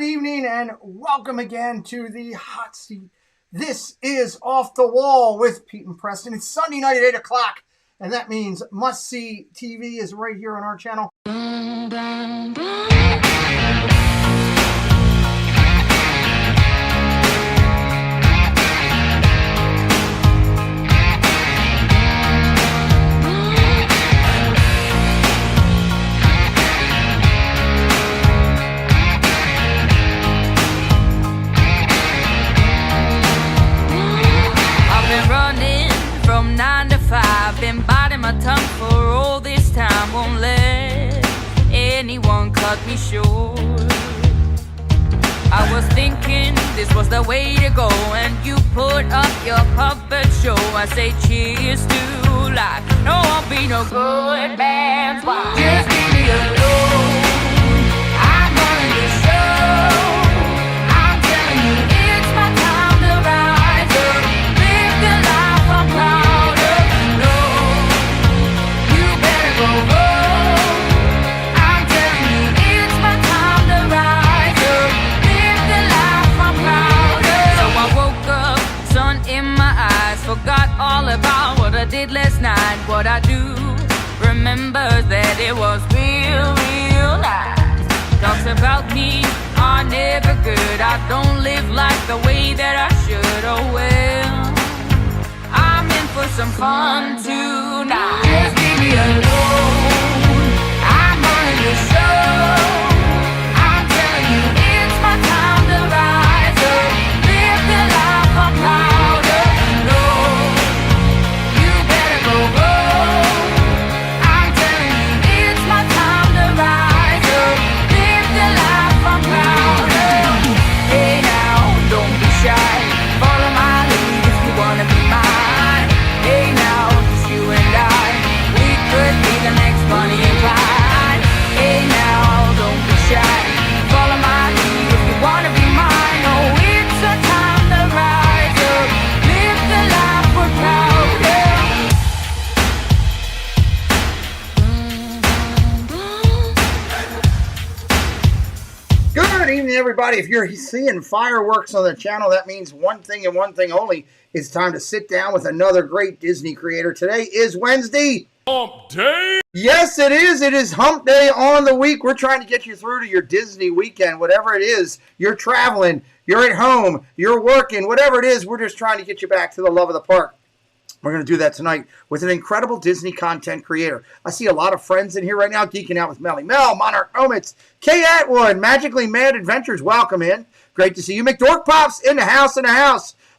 Good evening and welcome again to the hot seat. This is Off the Wall with Pete and Preston. It's Sunday night at 8 o'clock, and that means Must See TV is right here on our channel. From 9 to 5, been biting my tongue for all this time. Won't let anyone cut me short. I was thinking this was the way to go, and you put up your puppet show. I say cheers to life. No, I'll be no good man's wife. Just leave me alone. I'm running the show. I'm telling you, it's my time to rise up. Live the life I'm proud of. No, you better go home. I'm telling you, it's my time to rise up. Live the life I'm proud of. So I woke up, sun in my eyes, forgot all about what I did last night. What I do remember that it was real nice. Talks about me are never good. I don't live like the way that I should. Oh well, I'm in for some fun tonight. Just leave me alone. I'm running the show. I'm telling you, it's my time to rise up. Live the life I'm proud of. No, you better go home. I'm telling you, it's my time to rise up. Live the life I'm proud of. Hey now, don't be shy. Follow my lead if you wanna be mine. Hey now, just you and I, we could be the next Bonnie and Clyde. Hey now, don't be shy. Follow my lead if you wanna be mine. Oh, it's a time to rise up. Live the life we're proud of. Good evening, everybody. If you're seeing fireworks on the channel, that means one thing and one thing only. It's time to sit down with another great Disney creator. Today is Wednesday. Hump Day! Yes, it is. It is Hump Day on the week. We're trying to get you through to your Disney weekend, whatever it is. You're traveling, you're at home, you're working, whatever it is. We're just trying to get you back to the love of the park. We're going to do that tonight with an incredible Disney content creator. I see a lot of friends in here right now geeking out with Melly Mel, Monarch Omits, Kay Atwood, Magically Mad Adventures. Welcome in. Great to see you. McDork Pops in the house,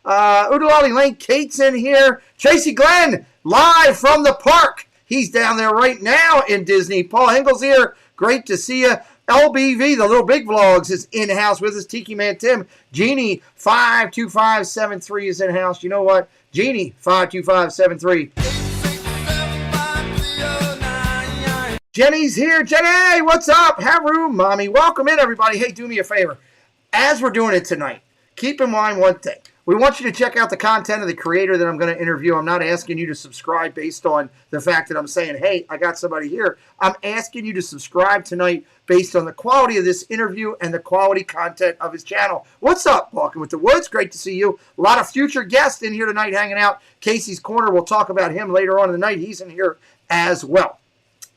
Oodalali Lane, Kate's in here. Tracy Glenn, live from the park. He's down there right now in Disney. Paul Engel's here. Great to see you. LBV, the Little Big Vlogs, is in-house with us. Tiki Man Tim. Jeannie, 52573 is in-house. You know what? Jeannie, 52573. Jenny's here. Jenny, what's up? Haru, Mommy. Welcome in, everybody. Hey, do me a favor. As we're doing it tonight, keep in mind one thing. We want you to check out the content of the creator that I'm going to interview. I'm not asking you to subscribe based on the fact that I'm saying, hey, I got somebody here. I'm asking you to subscribe tonight based on the quality of this interview and the quality content of his channel. What's up, Walking with the Woods? Great to see you. A lot of future guests in here tonight hanging out. Casey's Corner, we'll talk about him later on in the night. He's in here as well.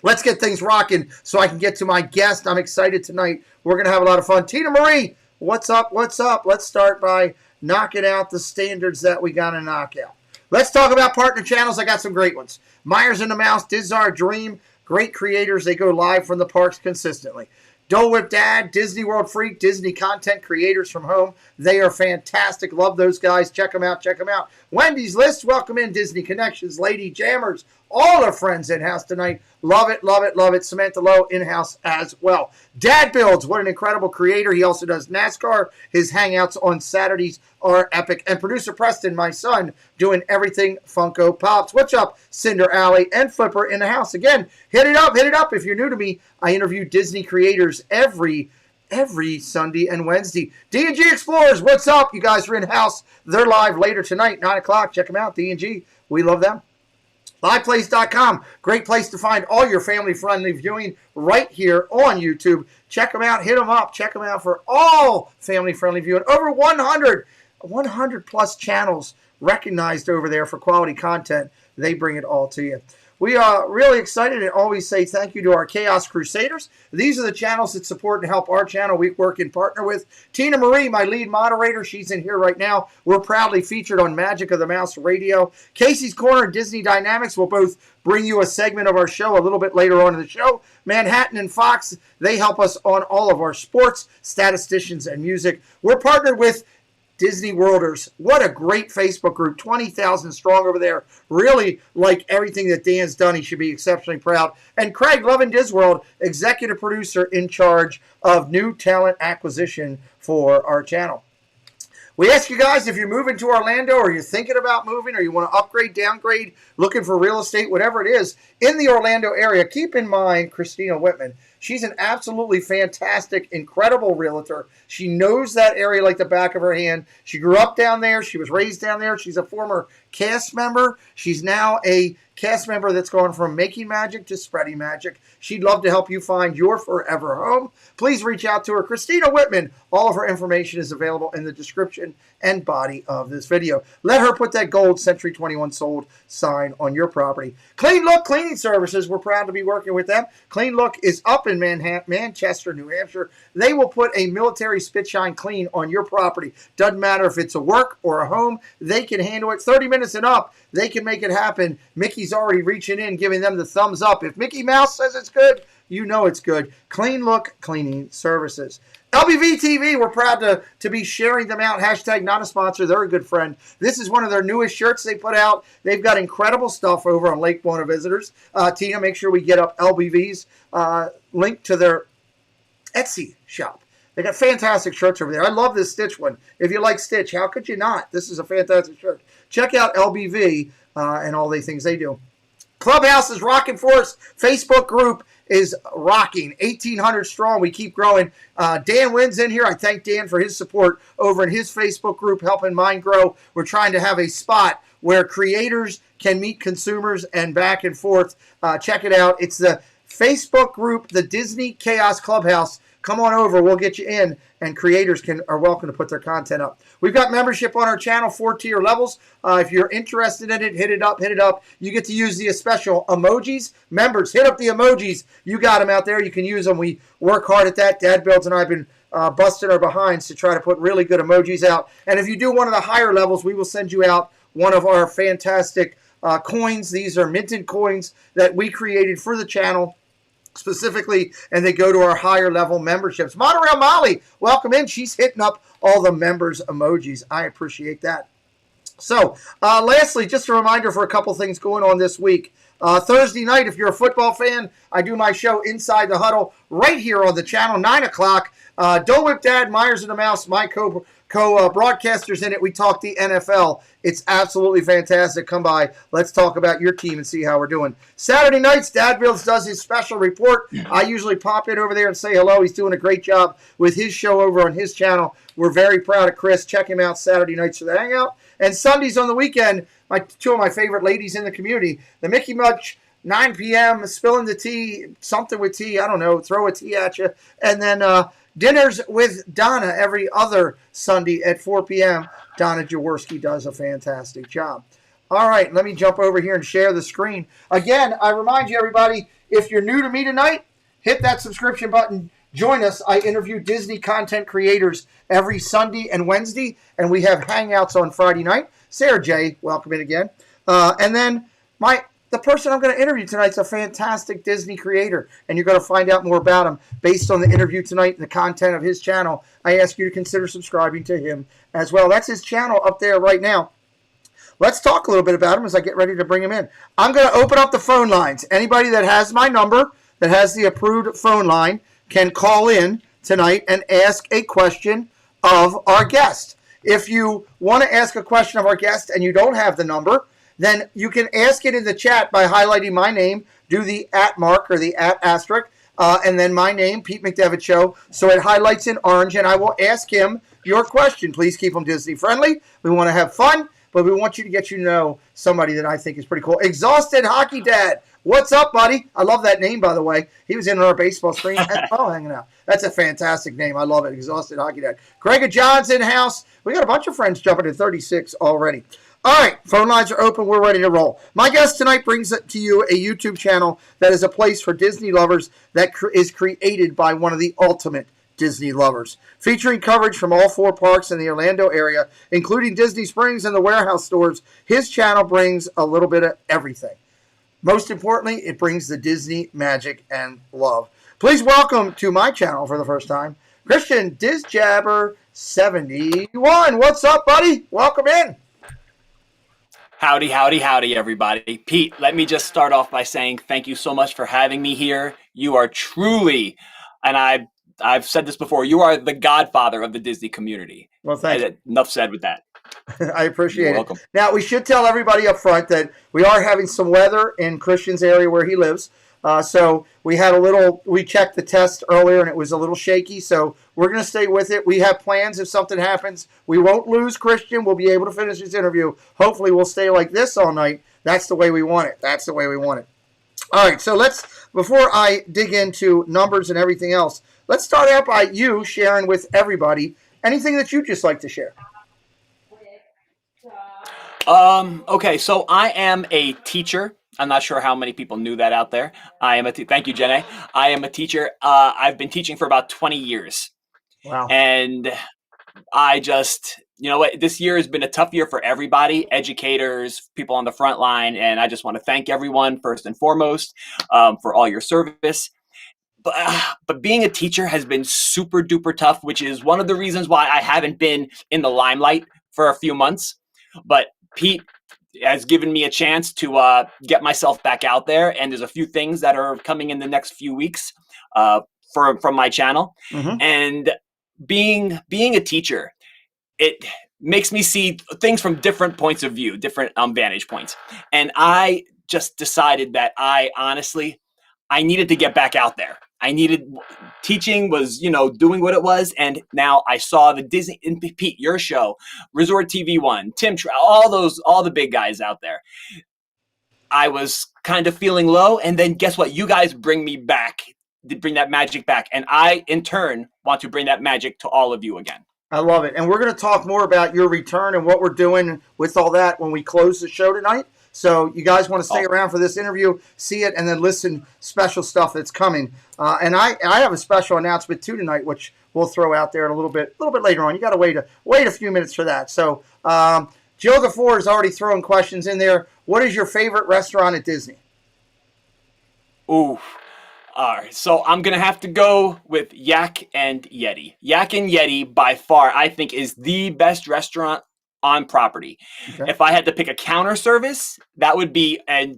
Let's get things rocking so I can get to my guest. I'm excited tonight. We're going to have a lot of fun. Tina Marie, what's up? What's up? Let's start by knocking out the standards that we got to knock out. Let's talk about partner channels. I got some great ones. Myers and the Mouse, This Is Our Dream. Great creators. They go live from the parks consistently. Dole Whip Dad, Disney World Freak, Disney content creators from home. They are fantastic. Love those guys. Check them out. Check them out. Wendy's List. Welcome in. Disney Connections. Lady Jammers. All our friends in-house tonight. Love it, love it, love it. Samantha Lowe in-house as well. Dad Builds. What an incredible creator. He also does NASCAR. His hangouts on Saturdays are epic. And producer Preston, my son, doing everything Funko Pops. What's up, Cinder Alley and Flipper in the house? Again, hit it up, hit it up. If you're new to me, I interview Disney creators every Sunday and Wednesday. D&G Explorers, what's up? You guys are in-house. They're live later tonight, 9 o'clock. Check them out, D&G. We love them. LivePlace.com, great place to find all your family-friendly viewing right here on YouTube. Check them out, hit them up, check them out for all family-friendly viewing. Over 100 plus channels recognized over there for quality content. They bring it all to you. We are really excited and always say thank you to our Chaos Crusaders. These are the channels that support and help our channel. We work in partner with Tina Marie, my lead moderator. She's in here right now. We're proudly featured on Magic of the Mouse Radio. Casey's Corner and Disney Dynamics will both bring you a segment of our show a little bit later on in the show. Manhattan and Fox, they help us on all of our sports, statisticians, and music. We're partnered with Disney Worlders. What a great Facebook group. 20,000 strong over there. Really like everything that Dan's done. He should be exceptionally proud. And Craig, loving Disworld, executive producer in charge of new talent acquisition for our channel. We ask you guys, if you're moving to Orlando or you're thinking about moving or you want to upgrade, downgrade, looking for real estate, whatever it is, in the Orlando area, keep in mind Cristina Wittmann. She's an absolutely fantastic, incredible realtor. She knows that area like the back of her hand. She grew up down there. She was raised down there. She's a former cast member. She's now a cast member that's gone from making magic to spreading magic. She'd love to help you find your forever home. Please reach out to her. Cristina Wittmann. All of her information is available in the description and body of this video. Let her put that gold Century 21 sold sign on your property. Clean Look Cleaning Services. We're proud to be working with them. Clean Look is up in Manchester, New Hampshire. They will put a military spit shine clean on your property. Doesn't matter if it's a work or a home. They can handle it. 30 minutes and up. They can make it happen. Mickey's already reaching in, giving them the thumbs up. If Mickey Mouse says it's good, you know it's good. Clean Look Cleaning Services. LBV TV, we're proud to be sharing them out. Hashtag not a sponsor. They're a good friend. This is one of their newest shirts they put out. They've got incredible stuff over on Lake Buena Visitors. Tina, make sure we get up LBV's link to their Etsy shop. They got fantastic shirts over there. I love this Stitch one. If you like Stitch, how could you not? This is a fantastic shirt. Check out LBV and all the things they do. Clubhouse is rocking for us. Facebook group is rocking. 1,800 strong. We keep growing. Dan Wynn's in here. I thank Dan for his support over in his Facebook group, helping mine grow. We're trying to have a spot where creators can meet consumers and back and forth. Check it out. It's the Facebook group, the Disney Chaos Clubhouse. Come on over. We'll get you in, and creators are welcome to put their content up. We've got membership on our channel, 4-tier levels. If you're interested in it, hit it up, hit it up. You get to use the special emojis. Members, hit up the emojis. You got them out there. You can use them. We work hard at that. Dad Builds and I have been busting our behinds to try to put really good emojis out. And if you do one of the higher levels, we will send you out one of our fantastic coins. These are minted coins that we created for the channel specifically, and they go to our higher level memberships. Monorail Molly, welcome in. She's hitting up all the members emojis. I appreciate that. So, lastly, just a reminder for a couple things going on this week. Thursday night, if you're a football fan, I do my show Inside the Huddle right here on the channel, 9 o'clock. Don't Whip Dad, Myers and the Mouse, my co-broadcasters in it. We talk the NFL. It's absolutely fantastic. Come by. Let's talk about your team and see how we're doing. Saturday nights, Dad Builds does his special report. I usually pop in over there and say hello. He's doing a great job with his show over on his channel. We're very proud of Chris. Check him out Saturday nights for the hangout. And Sundays on the weekend, two of my favorite ladies in the community, the Mickey Much, 9 p.m., spilling the tea, something with tea, I don't know, throw a tea at you. And then dinners with Donna every other Sunday at 4 p.m. Donna Jaworski does a fantastic job. All right, let me jump over here and share the screen. Again, I remind you, everybody, if you're new to me tonight, hit that subscription button. Join us. I interview Disney content creators every Sunday and Wednesday, and we have hangouts on Friday night. Sarah J., welcome in again. And then the person I'm going to interview tonight is a fantastic Disney creator, and you're going to find out more about him based on the interview tonight and the content of his channel. I ask you to consider subscribing to him as well. That's his channel up there right now. Let's talk a little bit about him as I get ready to bring him in. I'm going to open up the phone lines. Anybody that has my number, that has the approved phone line, can call in tonight and ask a question of our guest. If you want to ask a question of our guest and you don't have the number, then you can ask it in the chat by highlighting my name, do the @ mark or the @ asterisk, and then my name, Pete McDevitt Show, so it highlights in orange, and I will ask him your question. Please keep them Disney friendly. We want to have fun, but we want you to get know somebody that I think is pretty cool. Exhausted Hockey Dad. What's up, buddy? I love that name, by the way. He was in our baseball screen as well, hanging out. That's a fantastic name. I love it. Exhausted Hockey Dad. Greg John's in house. We got a bunch of friends jumping to 36 already. All right, phone lines are open. We're ready to roll. My guest tonight brings to you a YouTube channel that is a place for Disney lovers that is created by one of the ultimate Disney lovers, featuring coverage from all 4 parks in the Orlando area, including Disney Springs and the warehouse stores. His channel brings a little bit of everything. Most importantly, it brings the Disney magic and love. Please welcome to my channel for the first time, Christian Dizjabberz71. What's up, buddy? Welcome in. Howdy, howdy, howdy, everybody. Pete, let me just start off by saying thank you so much for having me here. You are truly, and I've said this before, you are the godfather of the Disney community. Well, thank you. Enough said with that. I appreciate it. Welcome. Now, we should tell everybody up front that we are having some weather in Christian's area where he lives. So we checked the test earlier and it was a little shaky. So we're going to stay with it. We have plans if something happens. We won't lose Christian. We'll be able to finish this interview. Hopefully we'll stay like this all night. That's the way we want it. That's the way we want it. All right. So before I dig into numbers and everything else, let's start out by you sharing with everybody anything that you just like to share. Okay, so I am a teacher. I'm not sure how many people knew that out there. Thank you, Jenny. I am a teacher. I've been teaching for about 20 years. Wow. And I just, you know what, this year has been a tough year for everybody, educators, people on the front line. And I just want to thank everyone first and foremost for all your service. But being a teacher has been super duper tough, which is one of the reasons why I haven't been in the limelight for a few months. But Pete has given me a chance to get myself back out there, and there's a few things that are coming in the next few weeks from my channel. Mm-hmm. And being a teacher, it makes me see things from different points of view, different vantage points. And I just decided that I needed to get back out there. Teaching was, doing what it was. And now I saw the Disney, and Pete, your show, Resort TV One, Tim, all the big guys out there. I was kind of feeling low. And then guess what? You guys bring that magic back. And I, in turn, want to bring that magic to all of you again. I love it. And we're going to talk more about your return and what we're doing with all that when we close the show tonight. So you guys want to stay around for this interview, see it, and then listen special stuff that's coming. And I have a special announcement too tonight, which we'll throw out there a little bit later on. You got to wait a few minutes for that. So Jill DeFore is already throwing questions in there. What is your favorite restaurant at Disney? Ooh. All right, so I'm going to have to go with Yak and Yeti. Yak and Yeti, by far, I think, is the best restaurant on property. Okay. If I had to pick a counter service, that would be a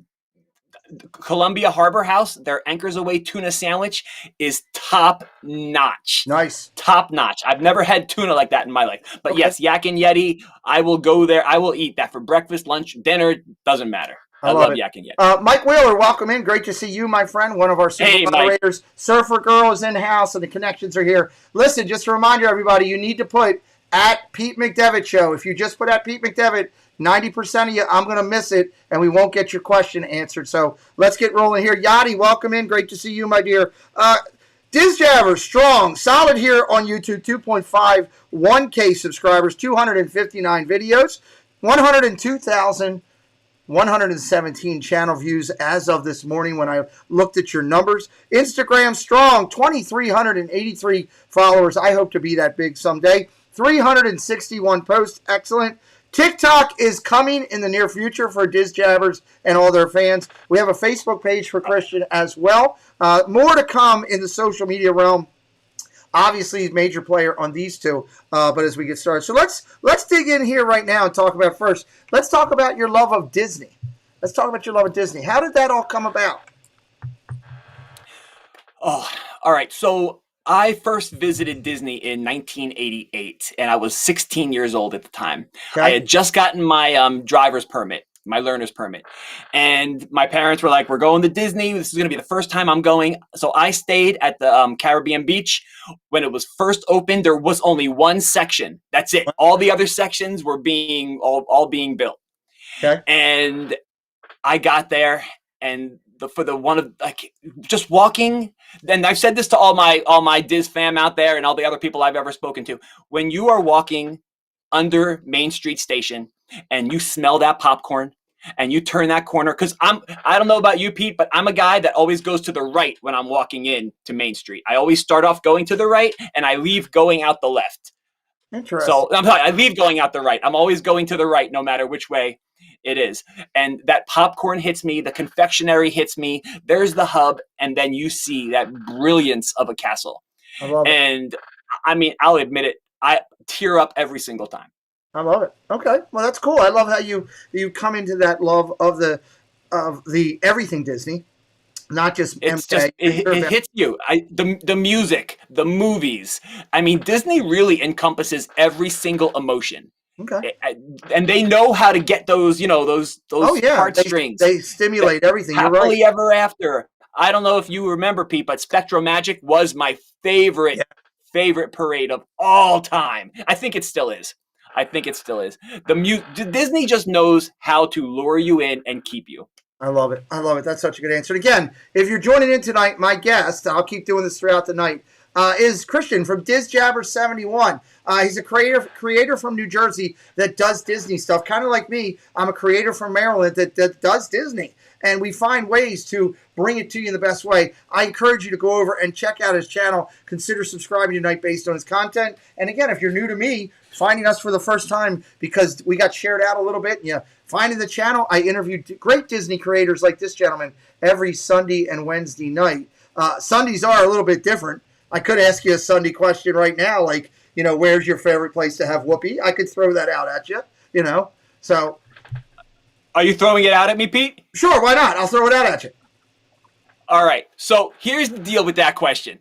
Columbia Harbor House. Their Anchors Away tuna sandwich is top notch. Nice. Top notch. I've never had tuna like that in my life. But yes, Yak and Yeti, I will go there. I will eat that for breakfast, lunch, dinner, doesn't matter. I love Yak and Yeti. Mike Wheeler, welcome in. Great to see you, my friend. One of our super moderators. Surfer Girl is in house, and the connections are here. Listen, just a reminder, everybody, you need to put at Pete McDevitt Show. If you just put at Pete McDevitt, 90% of you, I'm going to miss it, and we won't get your question answered. So let's get rolling here. Yachty, welcome in. Great to see you, my dear. Dizjabberz, strong, solid here on YouTube. 2.51K subscribers, 259 videos, 102,117 channel views as of this morning when I looked at your numbers. Instagram, strong, 2,383 followers. I hope to be that big someday. 361 posts. Excellent. TikTok is coming in the near future for Dizjabberz and all their fans. We have a Facebook page for Christian as well. More to come in the social media realm. Obviously, he's a major player on these two, but as we get started. So let's dig in here right now and talk about first. Let's talk about your love of Disney. Let's talk about your love of Disney. How did that all come about? Oh, all right. So I first visited Disney in 1988, and I was 16 years old at the time. Okay. I had just gotten my driver's permit, my learner's permit. And my parents were like, we're going to Disney. This is going to be the first time I'm going. So I stayed at the Caribbean beach. When it was first opened, there was only one section. That's it. All the other sections were being all being built. Okay. And I got there, and just walking, and I've said this to all my Diz fam out there and all the other people I've ever spoken to. When you are walking under Main Street Station and you smell that popcorn and you turn that corner, because I don't know about you, Pete, but I'm a guy that always goes to the right when I'm walking in to Main Street. I always start off going to the right and I leave going out the left. Interesting. So I'm sorry, I leave going out the right. I'm always going to the right no matter which way it is. And that popcorn hits me, the confectionery hits me, there's the hub, and then you see that brilliance of a castle. I love it. And I mean, I'll admit it, I tear up every single time. I love it. Okay. Well, that's cool. I love how you come into that love of the everything Disney. Not just it's just it hits you. The music, the movies. I mean, Disney really encompasses every single emotion. Okay. And they know how to get those, those heartstrings. They stimulate everything. You're right. Happily Ever After. I don't know if you remember, Pete, but Spectromagic was my favorite parade of all time. I think it still is. Disney just knows how to lure you in and keep you. I love it. That's such a good answer. And again, if you're joining in tonight, my guest, I'll keep doing this throughout the night, is Christian from Dizjabberz71. He's a creator from New Jersey that does Disney stuff. Kind of like me, I'm a creator from Maryland that does Disney. And we find ways to bring it to you in the best way. I encourage you to go over and check out his channel. Consider subscribing tonight based on his content. And again, if you're new to me, finding us for the first time because we got shared out a little bit, finding the channel, I interviewed great Disney creators like this gentleman every Sunday and Wednesday night. Sundays are a little bit different. I could ask you a Sunday question right now, like, where's your favorite place to have whoopee? I could throw that out at you, So, are you throwing it out at me, Pete? Sure, why not? I'll throw it out at you. All right. So here's the deal with that question.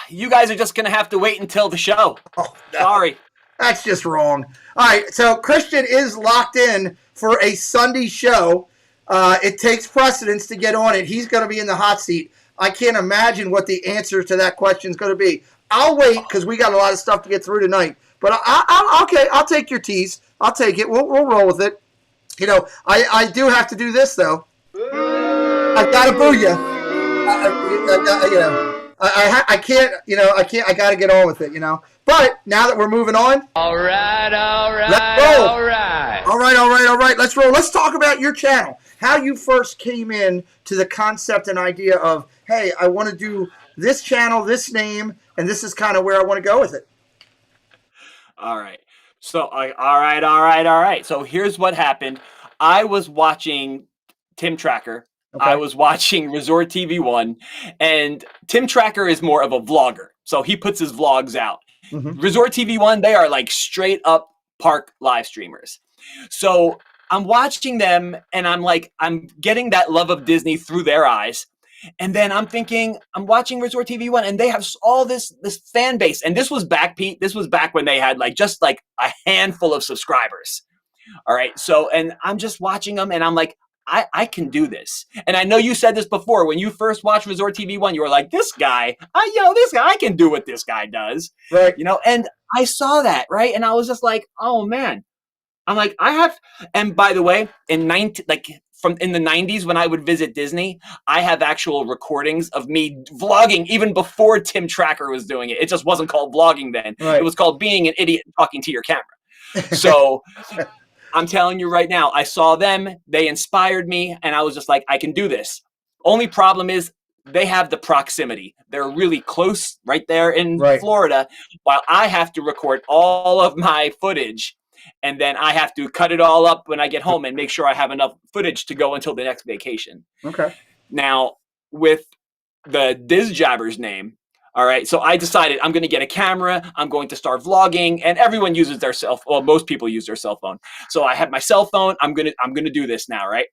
You guys are just going to have to wait until the show. Oh, no. Sorry. That's just wrong. All right, so Christian is locked in for a Sunday show. It takes precedence to get on it. He's going to be in the hot seat. I can't imagine what the answer to that question is going to be. I'll wait because we got a lot of stuff to get through tonight. But I'll take your tease. I'll take it. We'll roll with it. I do have to do this though. I've got to boo you. I can't. I got to get on with it. But now that we're moving on. All right. Let's roll. All right. Let's roll. Let's talk about your channel. How you first came in to the concept and idea of, hey, I want to do this channel, this name, and this is kind of where I want to go with it. All right. So, all right. So here's what happened. I was watching Tim Tracker. Okay. I was watching Resort TV 1, and Tim Tracker is more of a vlogger. So he puts his vlogs out. Mm-hmm. Resort TV 1, they are like straight up park live streamers. So I'm watching them and I'm getting that love of Disney through their eyes. And then I'm thinking, I'm watching Resort TV 1 and they have all this fan base. And this was back, Pete, this was back when they had just a handful of subscribers. All right. So, and I'm just watching them and I'm like, I can do this. And I know you said this before, when you first watched Resort TV 1, you were like, this guy, I can do what this guy does. Right. And I saw that, right? And I was just like, oh man. I'm like, and by the way, in the 90s when I would visit Disney, I have actual recordings of me vlogging even before Tim Tracker was doing it. It just wasn't called vlogging then. Right. It was called being an idiot and talking to your camera. So I'm telling you right now, I saw them, they inspired me, and I was just like, I can do this. Only problem is they have the proximity. They're really close right there in Florida, while I have to record all of my footage. And then I have to cut it all up when I get home and make sure I have enough footage to go until the next vacation. Okay. Now, with the Dizjabberz name, all right, so I decided I'm going to get a camera. I'm going to start vlogging, and everyone uses their most people use their cell phone. So I have my cell phone. I'm going to do this now, right?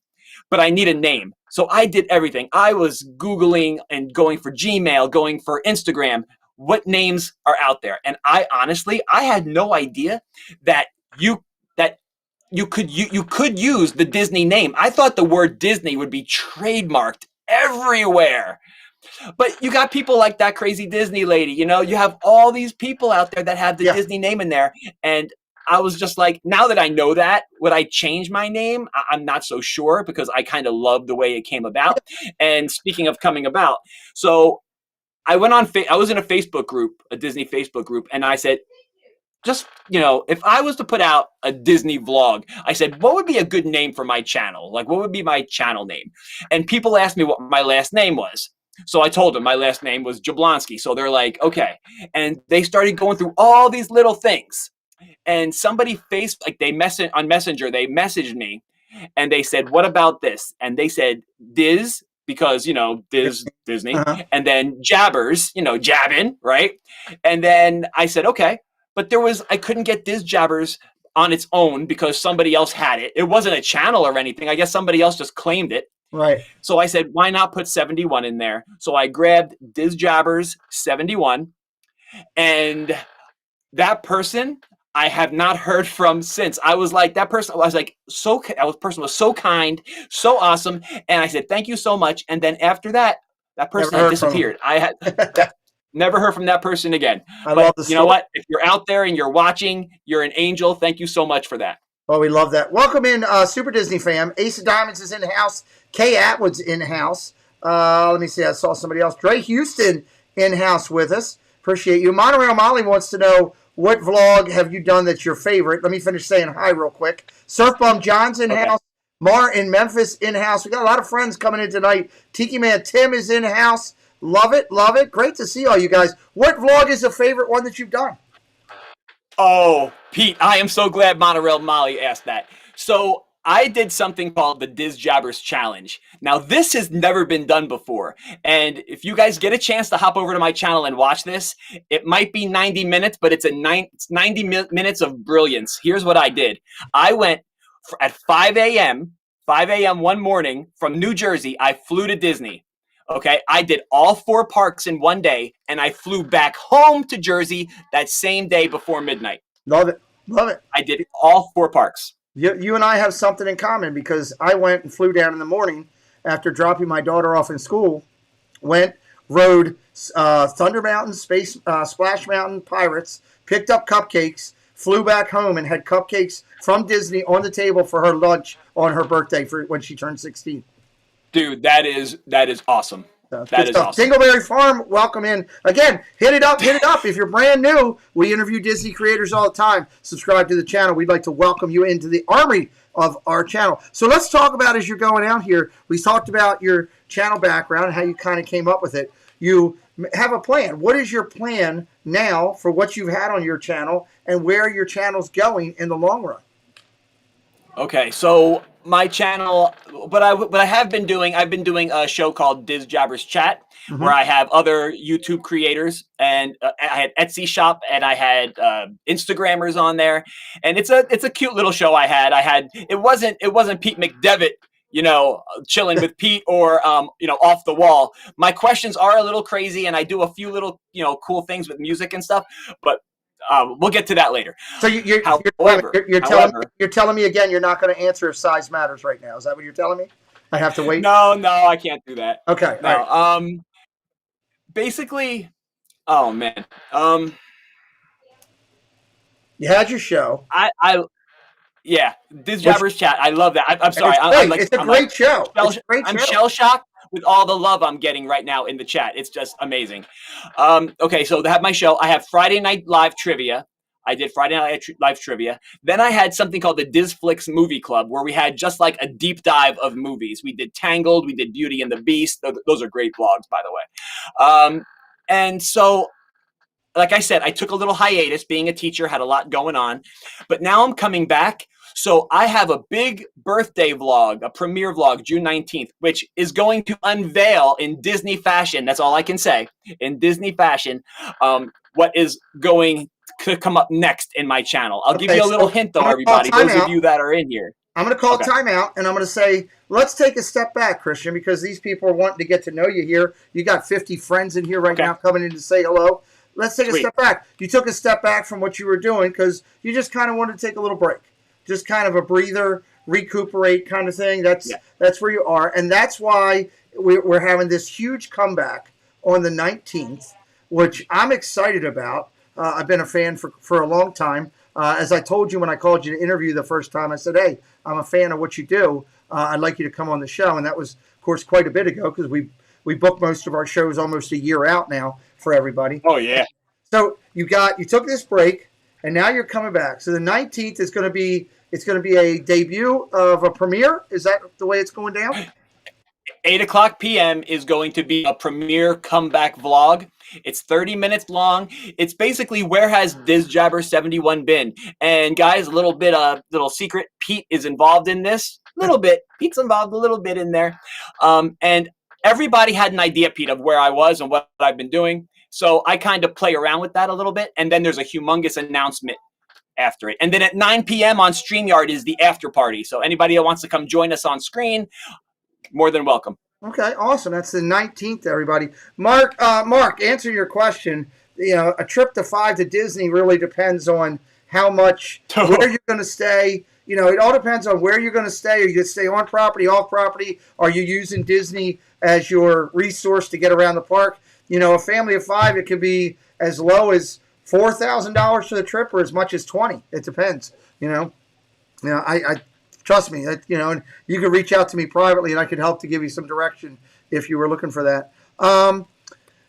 But I need a name. So I did everything. I was Googling and going for Gmail, going for Instagram, what names are out there. And I honestly had no idea that you could use the Disney name. I thought the word Disney would be trademarked everywhere. But you got people like that crazy Disney lady, you have all these people out there that have the Disney name in there. And I was just like, now that I know that, would I change my name? I'm not so sure, because I kind of love the way it came about. And speaking of coming about, so I went on, I was in a Facebook group, a Disney Facebook group, and I said, just, if I was to put out a Disney vlog, I said, what would be a good name for my channel? Like, what would be my channel name? And people asked me what my last name was. So I told them my last name was Jablonski. So they're like, okay. And they started going through all these little things. And somebody on Messenger, they messaged me and they said, what about this? And they said, Diz, because, Disney, and then Jabbers, jabbing, right? And then I said, okay. But I couldn't get Dizjabberz on its own because somebody else had it. It wasn't a channel or anything. I guess somebody else just claimed it. Right. So I said, why not put 71 in there? So I grabbed Dizjabberz71, and that person I have not heard from since. I was like, that person was so kind, so awesome. And I said, thank you so much. And then after that person had disappeared. I had never heard from that person again. But you know what? If you're out there and you're watching, you're an angel. Thank you so much for that. Well, we love that. Welcome in, Super Disney fam. Ace of Diamonds is in the house. Kay Atwood's in the house. Let me see. I saw somebody else. Dre Houston in house with us. Appreciate you. Monorail Molly wants to know, what vlog have you done that's your favorite? Let me finish saying hi real quick. Surf Bum John's in house. Mar in Memphis in house. We got a lot of friends coming in tonight. Tiki Man Tim is in house. Love it. Love it. Great to see all you guys. What vlog is the favorite one that you've done? Oh, Pete, I am so glad Monorail Molly asked that. So I did something called the Dizjabberz Challenge. Now, this has never been done before. And if you guys get a chance to hop over to my channel and watch this, it might be 90 minutes, but it's 90 minutes of brilliance. Here's what I did. I went at 5 a.m. one morning from New Jersey. I flew to Disney. Okay, I did all 4 parks in one day, and I flew back home to Jersey that same day before midnight. Love it. Love it. I did all 4 parks. You and I have something in common, because I went and flew down in the morning after dropping my daughter off in school, rode Thunder Mountain, Splash Mountain, Pirates, picked up cupcakes, flew back home, and had cupcakes from Disney on the table for her lunch on her birthday when she turned 16. Dude, that is awesome. That is awesome. Dingleberry Farm, welcome in. Again, hit it up. If you're brand new, we interview Disney creators all the time. Subscribe to the channel. We'd like to welcome you into the army of our channel. So let's talk about, as you're going out here, we talked about your channel background and how you kind of came up with it. You have a plan. What is your plan now for what you've had on your channel and where your channel's going in the long run? Okay, so my channel, what I have been doing, I've been doing a show called Dizjabberz Chat, where I have other YouTube creators, and I had Etsy shop, and I had Instagrammers on there, and it's a cute little show I had. It wasn't Pete McDevitt, chilling with Pete, or off the wall. My questions are a little crazy, and I do a few little cool things with music and stuff, but we'll get to that later. So you're telling me again you're not going to answer if size matters right now. Is that what you're telling me? I have to wait? No, I can't do that. Okay. No. All right. Basically, oh man. You had your show. Yeah, Dizjabberz Chat. I love that. I'm sorry. It's a great show. I'm shell shocked with all the love I'm getting right now in the chat. It's just amazing. Okay, so to have my show, I have Friday Night Live Trivia. I did Friday Night Live Trivia. Then I had something called the Dizflix Movie Club, where we had just like a deep dive of movies. We did Tangled, we did Beauty and the Beast. Those are great vlogs, by the way. And so, like I said, I took a little hiatus. Being a teacher, had a lot going on. But now I'm coming back. So I have a big birthday vlog, a premiere vlog, June 19th, which is going to unveil in Disney fashion. That's all I can say. In Disney fashion, what is going to come up next in my channel. I'll give you a little hint, though, everybody, those of you that are in here. I'm going to call timeout, and I'm going to say, let's take a step back, Christian, because these people are wanting to get to know you here. You got 50 friends in here right now coming in to say hello. Let's take a step back. You took a step back from what you were doing because you just kind of wanted to take a little break. just kind of a breather, recuperate kind of thing. That's where you are, and that's why we're having this huge comeback on the 19th, which I'm excited about. I've been a fan for a long time. As I told you when I called you to interview the first time, I said, hey, I'm a fan of what you do. I'd like you to come on the show. And that was, of course, quite a bit ago because we book most of our shows almost a year out now for everybody. Oh, yeah. So you took this break, and now you're coming back. So the 19th is going to be a debut of a premiere. Is that the way it's going down? 8:00 p.m. is going to be a premiere comeback vlog. It's 30 minutes long. It's basically where has Dizjabberz71 been? And guys, a little secret. Pete is involved in this. A little bit. Pete's involved a little bit in there. And everybody had an idea, Pete, of where I was and what I've been doing. So I kind of play around with that a little bit. And then there's a humongous announcement after it. And then at 9 p.m. on StreamYard is the after party. So anybody that wants to come join us on screen, more than welcome. Okay, awesome. That's the 19th, everybody. Mark, answer your question. A trip to 5 to Disney really depends on how much, where you're going to stay. It all depends on where you're going to stay. Are you going to stay on property, off property? Are you using Disney as your resource to get around the park? A family of 5, it could be as low as $4,000 for the trip or as much as $20,000. It depends. I trust me, and you can reach out to me privately, and I could help to give you some direction if you were looking for that.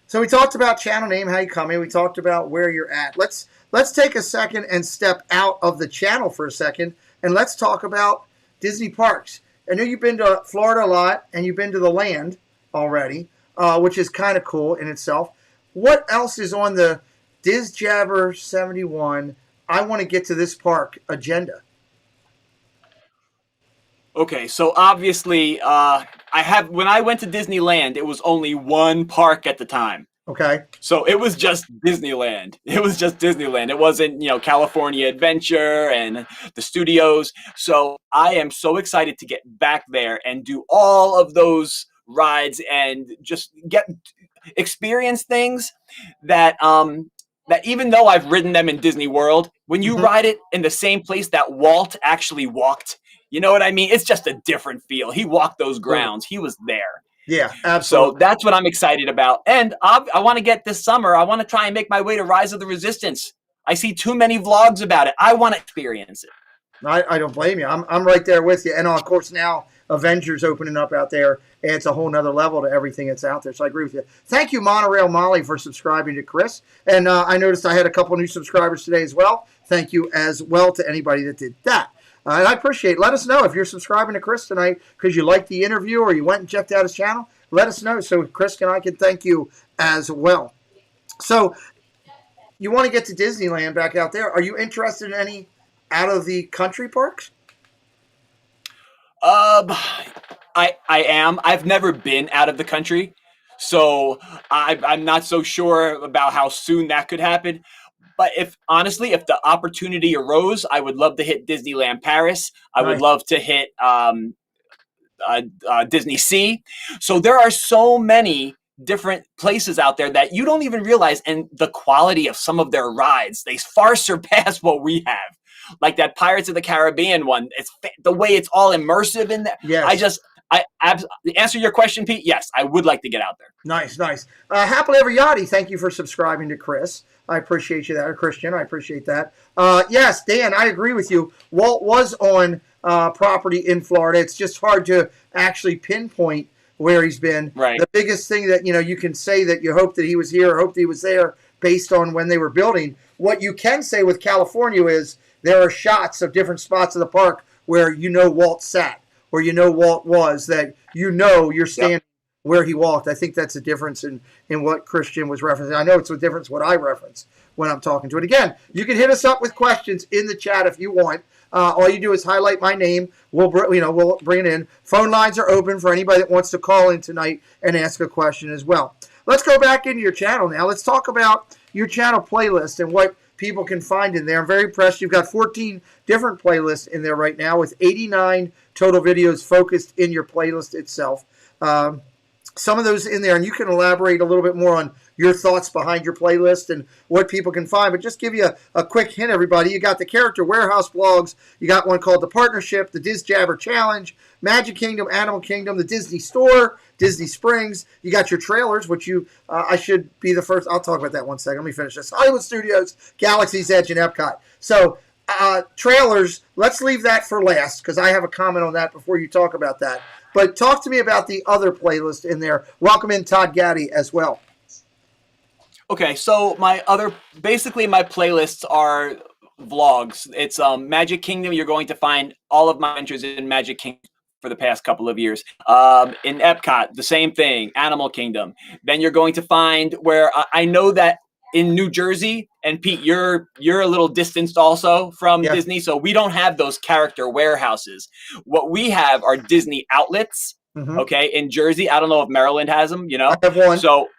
So we talked about channel name, how you come in. We talked about where you're at. Let's take a second and step out of the channel for a second, and let's talk about Disney parks. I know you've been to Florida a lot, and you've been to the land already, which is kind of cool in itself. What else is on the Dizjabberz71, I want to get to this park agenda? Okay, so obviously, when I went to Disneyland, it was only one park at the time. Okay. So it was just Disneyland. It wasn't, California Adventure and the studios. So I am so excited to get back there and do all of those rides and just experience things that even though I've ridden them in Disney World, when you ride it in the same place that Walt actually walked, you know what I mean? It's just a different feel. He walked those grounds. He was there. Yeah, absolutely. So that's what I'm excited about. And I want to get this summer. I want to try and make my way to Rise of the Resistance. I see too many vlogs about it. I want to experience it. I don't blame you. I'm right there with you. And of course now Avengers opening up out there adds a whole nother level to everything that's out there. So I agree with you. Thank you, Monorail Molly, for subscribing to Chris. And I noticed I had a couple new subscribers today as well. Thank you as well to anybody that did that. And I appreciate it. Let us know if you're subscribing to Chris tonight because you liked the interview or you went and checked out his channel. Let us know so Chris and I can thank you as well. So you want to get to Disneyland back out there. Are you interested in any out of the country parks? I am. I've never been out of the country, so I'm not so sure about how soon that could happen. But if the opportunity arose, I would love to hit Disneyland Paris. I would love to hit Disney Sea. So there are so many different places out there that you don't even realize. And the quality of some of their rides, they far surpass what we have. Like that Pirates of the Caribbean one. It's the way it's all immersive in there. Yes. Answer your question, Pete. Yes, I would like to get out there. Nice. Happily Ever Yachty, thank you for subscribing to Chris. I appreciate you that. Or Christian, I appreciate that. Yes, Dan, I agree with you. Walt was on property in Florida. It's just hard to actually pinpoint where he's been. Right. The biggest thing that you can say that you hope that he was here or hope that he was there based on when they were building. What you can say with California is there are shots of different spots of the park where Walt sat or Walt was, that you're standing where he walked. I think that's a difference in what Christian was referencing. I know it's a difference what I reference when I'm talking to it. Again, you can hit us up with questions in the chat if you want. All you do is highlight my name. We'll bring it in. Phone lines are open for anybody that wants to call in tonight and ask a question as well. Let's go back into your channel now. Let's talk about your channel playlist and what people can find in there. I'm very impressed. You've got 14 different playlists in there right now with 89 total videos focused in your playlist itself. some of those in there, and you can elaborate a little bit more on your thoughts behind your playlist and what people can find. But just give you a quick hint, everybody. You got the Character Warehouse blogs. You got one called The Partnership, the Dizjabber Challenge, Magic Kingdom, Animal Kingdom, the Disney Store, Disney Springs. You got your trailers, which I should be the first. I'll talk about that one second. Let me finish this. Hollywood Studios, Galaxy's Edge, and Epcot. So trailers, let's leave that for last because I have a comment on that before you talk about that. But talk to me about the other playlist in there. Welcome in Todd Gaddy as well. Okay, so my playlists are vlogs. It's Magic Kingdom. You're going to find all of my entries in Magic Kingdom for the past couple of years. In Epcot, the same thing. Animal Kingdom. Then you're going to find where I know that in New Jersey, and Pete, you're a little distanced also from Disney, so we don't have those character warehouses. What we have are Disney outlets, okay, in Jersey. I don't know if Maryland has them, I have one. So,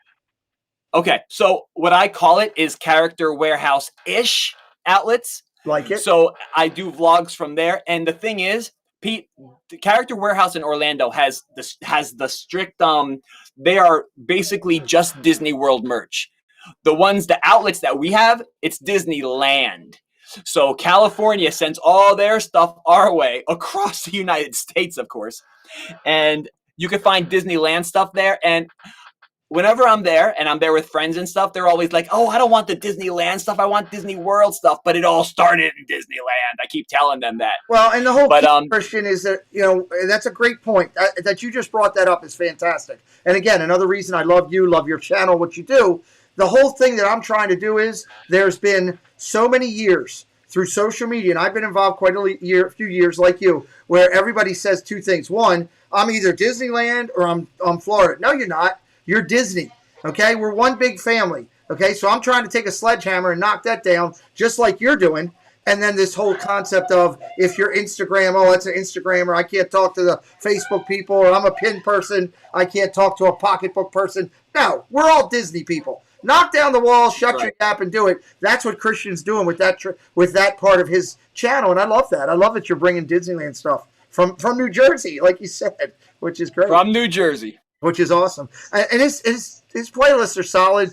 okay, so what I call it is character warehouse-ish outlets. Like it. So I do vlogs from there, and the thing is, Pete, the Character Warehouse in Orlando has the strict, they are basically just Disney World merch. The outlets that we have, it's Disneyland. So California sends all their stuff our way across the United States, of course. And you can find Disneyland stuff there. And whenever I'm there and I'm there with friends and stuff, they're always like, oh, I don't want the Disneyland stuff. I want Disney World stuff. But it all started in Disneyland. I keep telling them that. Well, and the whole Christian is that, that's a great point. That you just brought that up is fantastic. And again, another reason I love you, love your channel, what you do. The whole thing that I'm trying to do is there's been so many years through social media, and I've been involved quite a few years like you, where everybody says two things. One, I'm either Disneyland or I'm Florida. No, you're not. You're Disney. Okay? We're one big family. Okay? So I'm trying to take a sledgehammer and knock that down just like you're doing. And then this whole concept of if you're Instagram, oh, that's an Instagrammer, I can't talk to the Facebook people, or I'm a pin person, I can't talk to a pocketbook person. No, we're all Disney people. Knock down the wall, shut your gap, and do it. That's what Christian's doing with that part of his channel, and I love that. I love that you're bringing Disneyland stuff from New Jersey, like you said, which is great. From New Jersey, which is awesome. And his playlists are solid.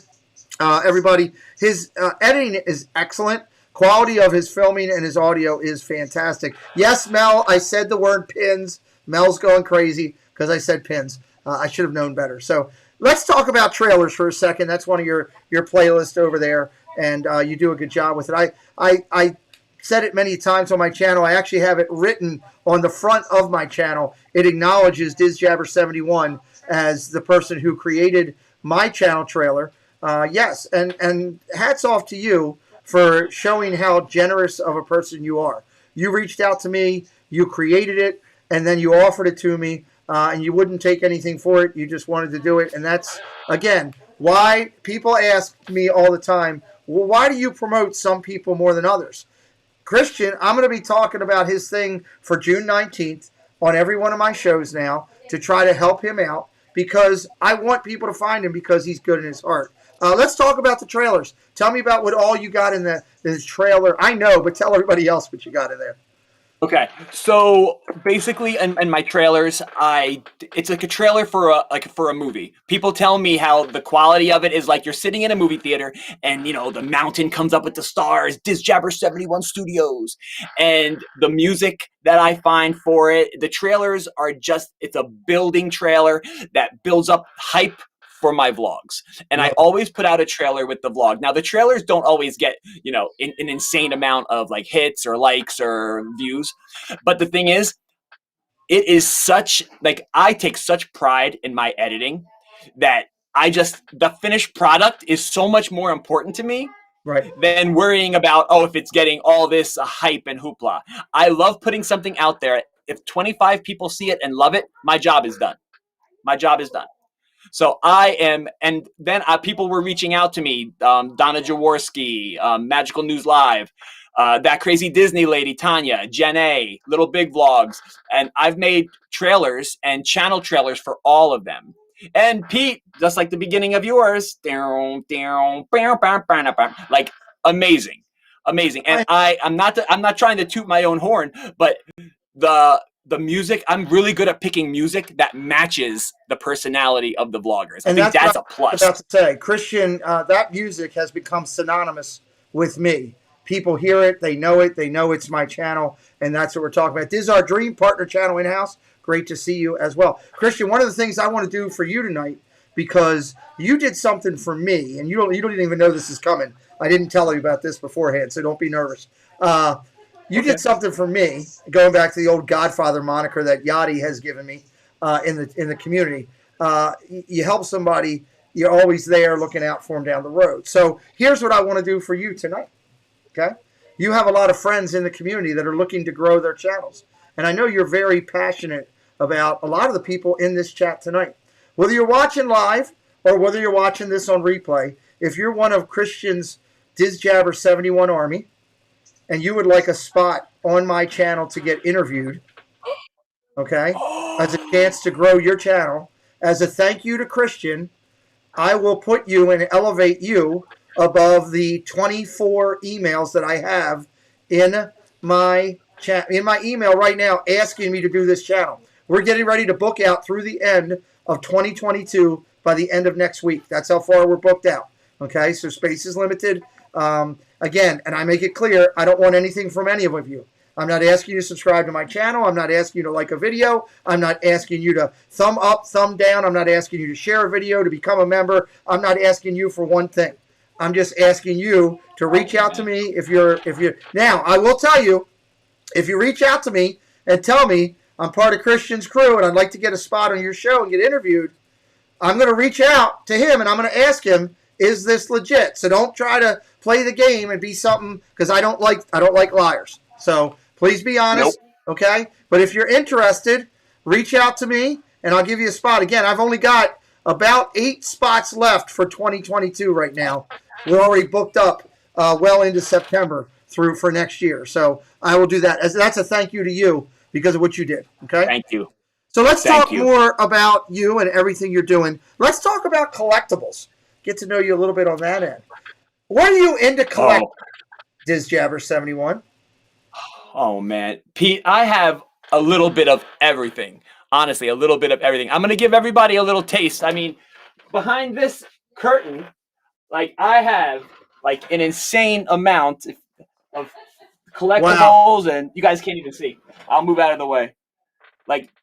Everybody, his editing is excellent. Quality of his filming and his audio is fantastic. Yes, Mel, I said the word pins. Mel's going crazy because I said pins. I should have known better. So. Let's talk about trailers for a second. That's one of your playlists over there, and you do a good job with it. I said it many times on my channel. I actually have it written on the front of my channel. It acknowledges Dizjabberz71 as the person who created my channel trailer. Yes, and hats off to you for showing how generous of a person you are. You reached out to me, you created it, and then you offered it to me. And you wouldn't take anything for it. You just wanted to do it. And that's, again, why people ask me all the time, well, why do you promote some people more than others? Christian, I'm going to be talking about his thing for June 19th on every one of my shows now to try to help him out because I want people to find him because he's good in his heart. Let's talk about the trailers. Tell me about what all you got in this trailer. I know, but tell everybody else what you got in there. Okay, so basically, in my trailers, it's like a trailer for a movie. People tell me how the quality of it is like you're sitting in a movie theater, and the mountain comes up with the stars, Dizjabberz71 Studios, and the music that I find for it. The trailers are it's a building trailer that builds up hype for my vlogs. And I always put out a trailer with the vlog. Now the trailers don't always get, an insane amount of like hits or likes or views. But the thing is, it is I take such pride in my editing that the finished product is so much more important to me than worrying about, if it's getting all this hype and hoopla. I love putting something out there. If 25 people see it and love it, my job is done. My job is done. So and then people were reaching out to me, Donna Jaworski, Magical News Live, that crazy Disney lady, Tanya, Jen A, Little Big Vlogs. And I've made trailers and channel trailers for all of them. And Pete, just like the beginning of yours, like amazing. And I'm not trying to toot my own horn, but the music, I'm really good at picking music that matches the personality of the vloggers. I think that's a plus. I was about to say, Christian, that music has become synonymous with me. People hear it, they know it's my channel, and that's what we're talking about. This is our dream partner channel in-house. Great to see you as well. Christian, one of the things I want to do for you tonight, because you did something for me, and you don't even know this is coming. I didn't tell you about this beforehand, so don't be nervous. You did something for me, going back to the old Godfather moniker that Yachty has given me in the community. You help somebody, you're always there looking out for them down the road. So here's what I want to do for you tonight. Okay? You have a lot of friends in the community that are looking to grow their channels. And I know you're very passionate about a lot of the people in this chat tonight. Whether you're watching live or whether you're watching this on replay, if you're one of Christian's Dizjabberz71 army and you would like a spot on my channel to get interviewed, okay, as a chance to grow your channel, as a thank you to Christian, I will put you and elevate you above the 24 emails that I have in my chat, in my email right now, asking me to do this channel. We're getting ready to book out through the end of 2022 by the end of next week. That's how far we're booked out. Okay, so space is limited. Again, and I make it clear, I don't want anything from any of you. I'm not asking you to subscribe to my channel. I'm not asking you to like a video. I'm not asking you to thumb up, thumb down. I'm not asking you to share a video, to become a member. I'm not asking you for one thing. I'm just asking you to reach out to me if you're now, I will tell you, if you reach out to me and tell me I'm part of Christian's crew and I'd like to get a spot on your show and get interviewed, I'm going to reach out to him and I'm going to ask him, is this legit? So don't try to play the game and be something, because I don't like liars. So please be honest, okay? But if you're interested, reach out to me and I'll give you a spot. Again, I've only got about 8 spots left for 2022 right now. We're already booked up well into September for next year. So I will do that. That's a thank you to you because of what you did, okay? Thank you. So let's talk more about you and everything you're doing. Let's talk about collectibles. Get to know you a little bit on that end. What are you into collecting, Dizjabberz71? Oh, man. Pete, I have a little bit of everything. Honestly, a little bit of everything. I'm going to give everybody a little taste. I mean, behind this curtain, like, I have, like, an insane amount of collectibles, and you guys can't even see. I'll move out of the way. Like,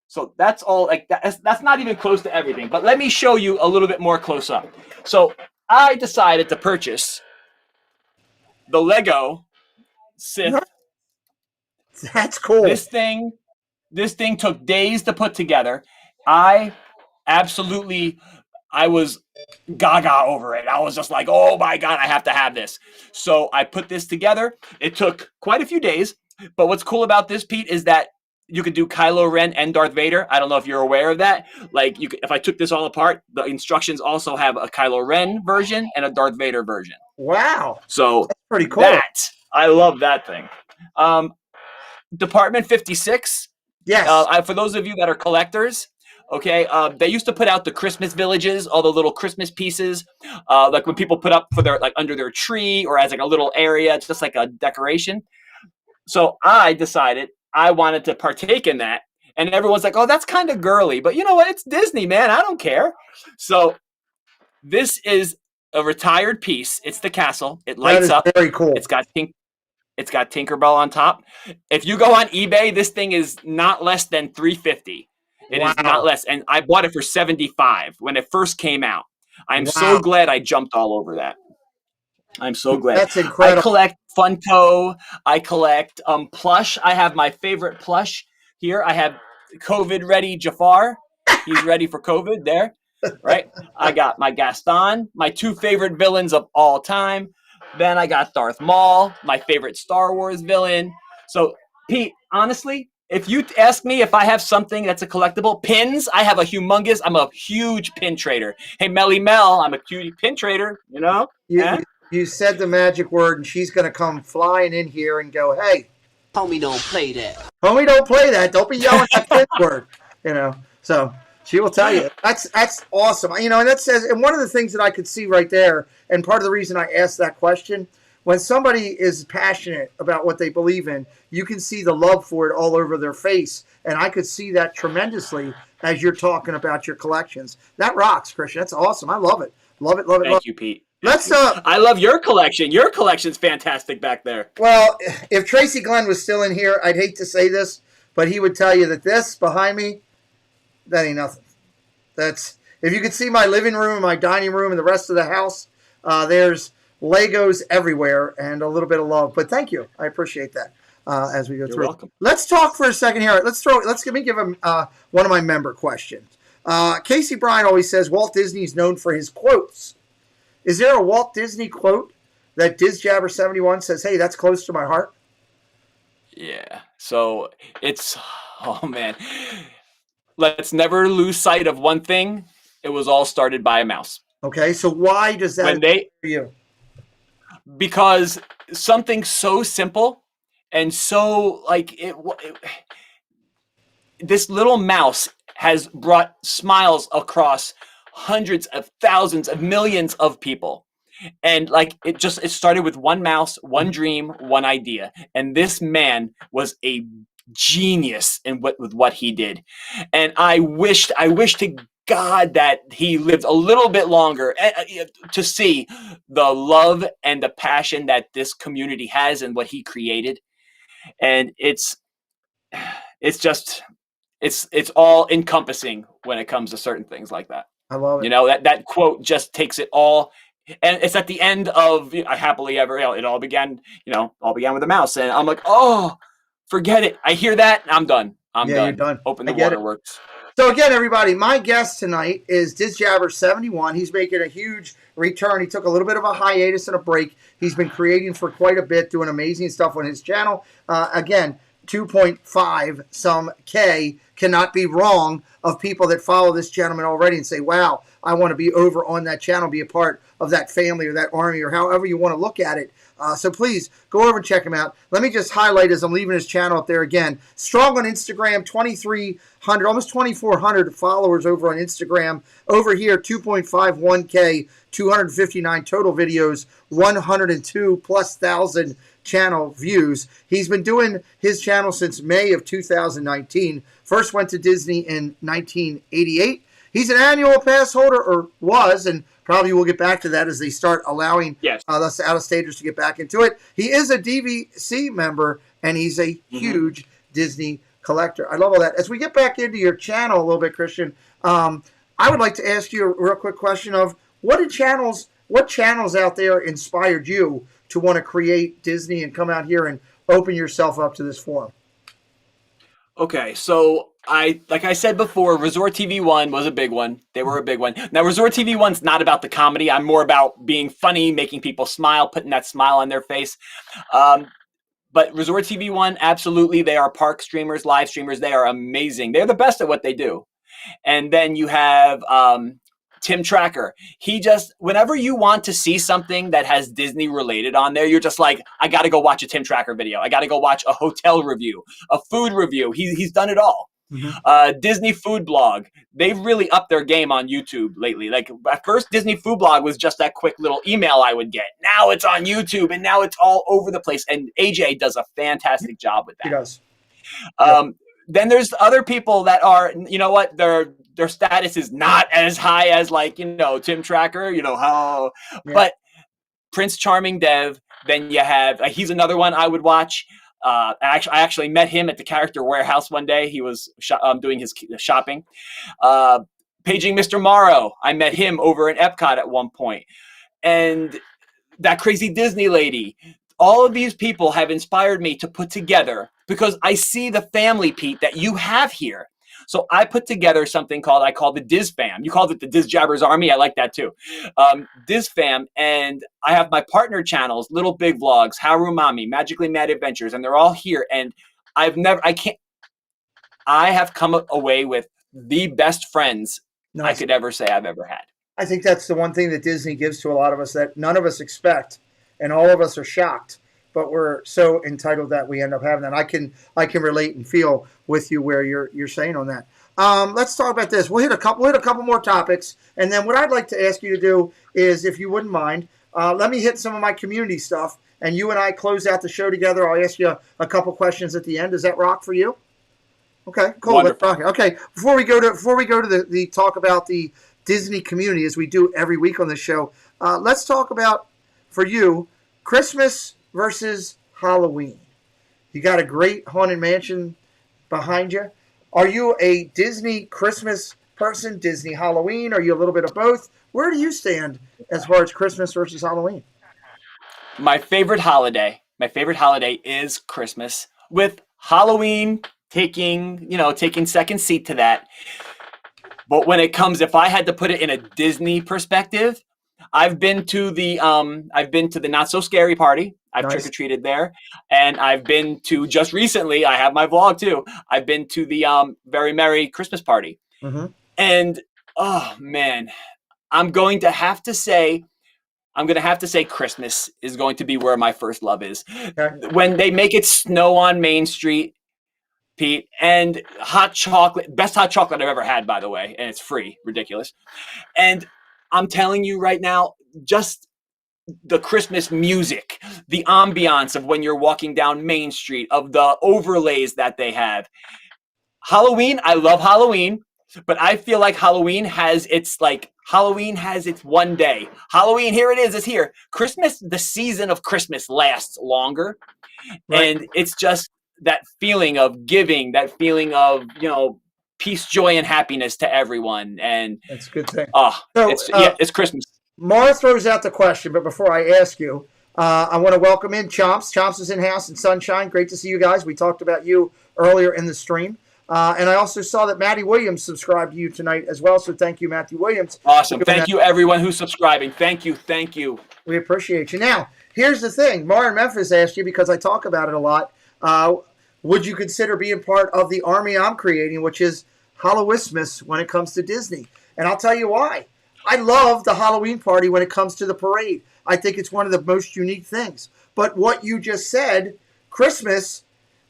so that's all, like, that's not even close to everything. But let me show you a little bit more close up. So I decided to purchase the Lego Sith. That's cool. This thing took days to put together. I was gaga over it. I was just like, oh my God, I have to have this. So I put this together. It took quite a few days. But what's cool about this, Pete, is that you could do Kylo Ren and Darth Vader. I don't know if you're aware of that. Like, if I took this all apart, the instructions also have a Kylo Ren version and a Darth Vader version. Wow. So that's pretty cool. I love that thing. Department 56. Yes. For those of you that are collectors, okay, they used to put out the Christmas villages, all the little Christmas pieces, like when people put up for their, like, under their tree or as like a little area, just like a decoration. So I decided I wanted to partake in that, and everyone's like, "Oh, that's kind of girly," but you know what? It's Disney, man. I don't care. So this is a retired piece. It's the castle. It lights up. Very cool. It's got Tinkerbell on top. If you go on eBay, this thing is not less than $350. It is not less, and I bought it for $75 when it first came out. I'm so glad I jumped all over that. I'm so glad. That's incredible. I collect Funko. I collect plush. I have my favorite plush here. I have COVID-ready Jafar. He's ready for COVID there, right? I got my Gaston, my 2 favorite villains of all time. Then I got Darth Maul, my favorite Star Wars villain. So, Pete, honestly, if you ask me if I have something that's a collectible, pins, I'm a huge pin trader. Hey, Melly Mel, I'm a huge pin trader, you know? You said the magic word, and she's going to come flying in here and go, hey. Homie, don't play that. Homie, don't play that. Don't be yelling that pin word. You know, so she will tell you. That's awesome. You know, and that says, and one of the things that I could see right there, and part of the reason I asked that question, when somebody is passionate about what they believe in, you can see the love for it all over their face and I could see that tremendously as you're talking about your collections. That rocks, Christian. That's awesome. I love it. Love it. Love it. Thank you, Pete. Let's I love your collection. Your collection's fantastic back there. Well, if Tracy Glenn was still in here, I'd hate to say this, but he would tell you that this behind me, that ain't nothing. That's, if you could see my living room, my dining room, and the rest of the house, there's Legos everywhere and a little bit of love. But thank you. I appreciate that as we go through. You're welcome. Let's talk for a second here. Let me give him one of my member questions. Casey Bryan always says Walt Disney is known for his quotes. Is there a Walt Disney quote that Dizjabberz71 says, hey, that's close to my heart? Yeah. So it's, oh man, let's never lose sight of one thing. It was all started by a mouse. Okay. So why does that for you? Because something so simple and so like this little mouse has brought smiles across hundreds of thousands of millions of people. And like it started with one mouse, one dream, one idea. And this man was a genius in with what he did. And I wish to God that he lived a little bit longer to see the love and the passion that this community has and what he created. And it's all encompassing when it comes to certain things like that. I love it. You know, that quote just takes it all, and it's at the end of I Happily Ever. It all began with a mouse, and I'm like, oh, forget it. I hear that, and I'm done. I'm done. You're done. Open the waterworks. So again, everybody, my guest tonight is Dizjabberz71. He's making a huge return. He took a little bit of a hiatus and a break. He's been creating for quite a bit, doing amazing stuff on his channel. Again, 2.5 some K cannot be wrong of people that follow this gentleman already and say, wow, I want to be over on that channel, be a part of that family or that army or however you want to look at it. So please go over and check him out. Let me just highlight as I'm leaving his channel up there again. Strong on Instagram, 2,300, almost 2,400 followers over on Instagram. Over here, 2.51K, 259 total videos, 102 plus thousand channel views. He's been doing his channel since May of 2019. First went to Disney in 1988. He's an annual pass holder, or was, and probably we'll get back to that as they start allowing us out-of-staters to get back into it. He is a DVC member, and he's a huge Disney collector. I love all that. As we get back into your channel a little bit, Christian, I would like to ask you a real quick question of what channels out there inspired you to want to create Disney and come out here and open yourself up to this forum? Okay, so like I said before, Resort TV 1 was a big one. They were a big one. Now, Resort TV 1's not about the comedy. I'm more about being funny, making people smile, putting that smile on their face. But Resort TV 1, absolutely, they are park streamers, live streamers. They are amazing. They're the best at what they do. And then you have Tim Tracker. He just, whenever you want to see something that has Disney related on there, you're just like, I got to go watch a Tim Tracker video. I got to go watch a hotel review, a food review. He's done it all. Disney food blog. They've really upped their game on YouTube lately. Like at first, Disney food blog was just that quick little email I would get. Now it's on YouTube and now it's all over the place. And AJ does a fantastic job with that. He does. Then there's other people that are, you know what, their status is not as high as like, Tim Tracker, but Prince Charming Dev. Then you have, he's another one I would watch. I actually met him at the Character Warehouse one day. He was doing his shopping. Paging Mr. Morrow. I met him over in Epcot at one point. And that crazy Disney lady. All of these people have inspired me to put together, because I see the family, Pete, that you have here. So I put together something I call the Diz Fam. You called it the Dizjabberz Army. I like that too. Diz Fam. And I have my partner channels, Little Big Vlogs, Haru Mami, Magically Mad Adventures, and they're all here. And I have come away with the best friends I could ever say I've ever had. I think that's the one thing that Disney gives to a lot of us that none of us expect. And all of us are shocked, but we're so entitled that we end up having that. I can relate and feel with you where you're saying on that. Let's talk about this. We'll hit a couple more topics, and then what I'd like to ask you to do is, if you wouldn't mind, let me hit some of my community stuff, and you and I close out the show together. I'll ask you a couple questions at the end. Does that rock for you? Okay, cool. Wonderful. Let's talk. Okay, before we go to the talk about the Disney community as we do every week on this show, let's talk about for you Christmas versus Halloween. You got a great haunted mansion behind you. Are you a Disney Christmas person, Disney Halloween? Are you a little bit of both? Where do you stand as far as Christmas versus Halloween? My favorite holiday is Christmas, with Halloween taking second seat to that. But when it comes, if I had to put it in a Disney perspective, I've been to the not so scary party. I've trick or treated there, and I've been to, just recently, I have my vlog too, I've been to the Very Merry Christmas party. Mm-hmm. And oh man, I'm going to have to say Christmas is going to be where my first love is. Okay. When they make it snow on Main Street, Pete, and hot chocolate, best hot chocolate I've ever had, by the way, and it's free, ridiculous. And I'm telling you right now, just the Christmas music, the ambiance of when you're walking down Main Street, of the overlays that they have. Halloween, I love Halloween, but I feel like Halloween has its one day. Halloween, here it is, it's here. Christmas, the season of Christmas lasts longer. Right. And it's just that feeling of giving, that feeling of, peace, joy, and happiness to everyone. And that's a good thing. It's Christmas. Mara throws out the question, but before I ask you, I want to welcome in Chomps. Chomps is in house and Sunshine. Great to see you guys. We talked about you earlier in the stream. And I also saw that Matty Williams subscribed to you tonight as well. So thank you, Matthew Williams. Awesome. Thank you, everyone who's subscribing. Thank you. We appreciate you. Now, here's the thing. Mara in Memphis asked you, because I talk about it a lot, would you consider being part of the army I'm creating, which is Hallowismus when it comes to Disney? And I'll tell you why. I love the Halloween party when it comes to the parade. I think it's one of the most unique things. But what you just said, Christmas,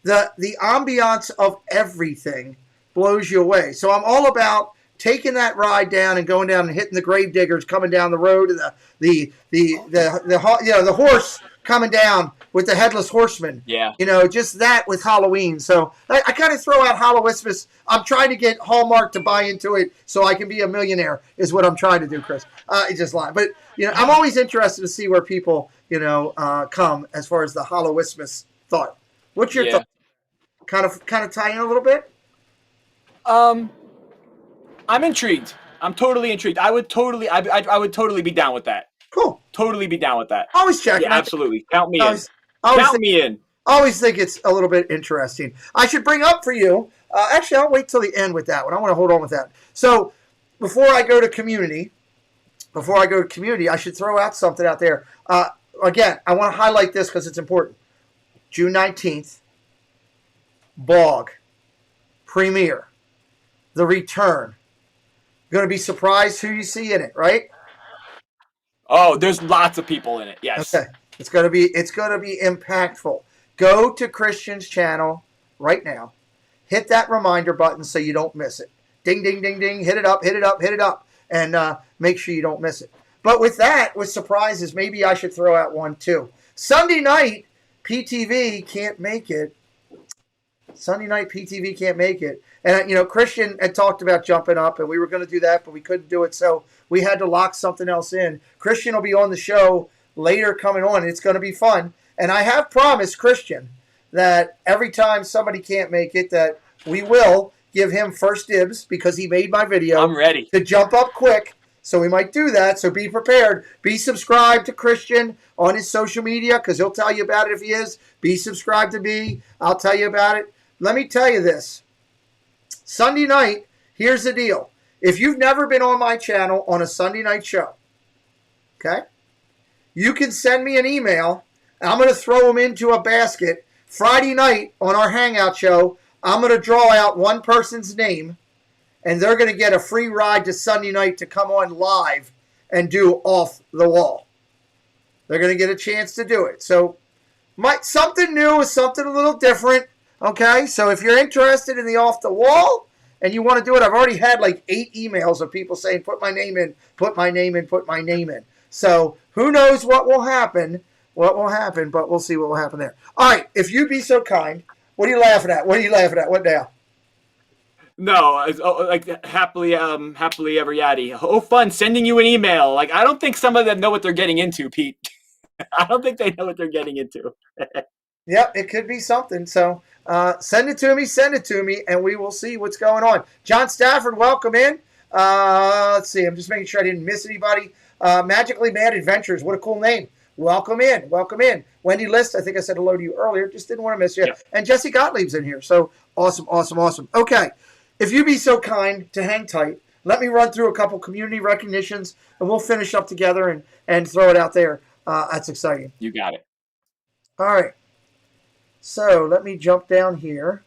the ambiance of everything blows you away. So I'm all about taking that ride down and going down and hitting the grave diggers coming down the road, and the horse coming down with the headless horseman. Yeah. Just that with Halloween. So I kind of throw out Hallowismus. I'm trying to get Hallmark to buy into it so I can be a millionaire is what I'm trying to do, Chris. It's just lying. But, I'm always interested to see where people, come as far as the Hallowismus thought. What's your thought? Kind of tie in a little bit? I'm intrigued. I'm totally intrigued. I would totally be down with that. Cool. Totally be down with that. Always check. Yeah, absolutely. Count me in. Count me in. I always think it's a little bit interesting. I should bring up for you, actually, I'll wait till the end with that one. I want to hold on with that. So before I go to community, I should throw out something out there. Again, I want to highlight this because it's important. June 19th, Blog, premiere, The Return. You're going to be surprised who you see in it, right? Oh, there's lots of people in it. Yes. Okay. It's going to be impactful. Go to Christian's channel right now. Hit that reminder button so you don't miss it. Ding, ding, ding, ding. Hit it up, and make sure you don't miss it. But with surprises, maybe I should throw out one too. Sunday night, PTV can't make it. And, Christian had talked about jumping up, and we were going to do that, but we couldn't do it, so we had to lock something else in. Christian will be on the show later coming on, and it's going to be fun. And I have promised Christian that every time somebody can't make it, that we will give him first dibs because he made my video. I'm ready. To jump up quick, so we might do that, so be prepared. Be subscribed to Christian on his social media because he'll tell you about it if he is. Be subscribed to me. I'll tell you about it. Let me tell you this. Sunday night, here's the deal. If you've never been on my channel on a Sunday night show, okay, you can send me an email. I'm going to throw them into a basket. Friday night on our Hangout show, I'm going to draw out one person's name, and they're going to get a free ride to Sunday night to come on live and do Off the Wall. They're going to get a chance to do it. So something new is something a little different. Okay, so if you're interested in the Off the Wall and you want to do it, I've already had like 8 emails of people saying, put my name in. So who knows what will happen, but we'll see what will happen there. All right, if you'd be so kind, what are you laughing at? What now? No, like happily ever yaddy. Oh, fun, sending you an email. Like, I don't think some of them know what they're getting into, Pete. I don't think they know what they're getting into. Yep, it could be something. So send it to me, and we will see what's going on. John Stafford, welcome in. Let's see. I'm just making sure I didn't miss anybody. Magically Mad Adventures. What a cool name. Welcome in. Welcome in. Wendy List, I think I said hello to you earlier. Just didn't want to miss you. Yeah. And Jesse Gottlieb's in here. So awesome, awesome, awesome. Okay. If you be so kind to hang tight, let me run through a couple community recognitions, and we'll finish up together and throw it out there. That's exciting. You got it. All right. So let me jump down here.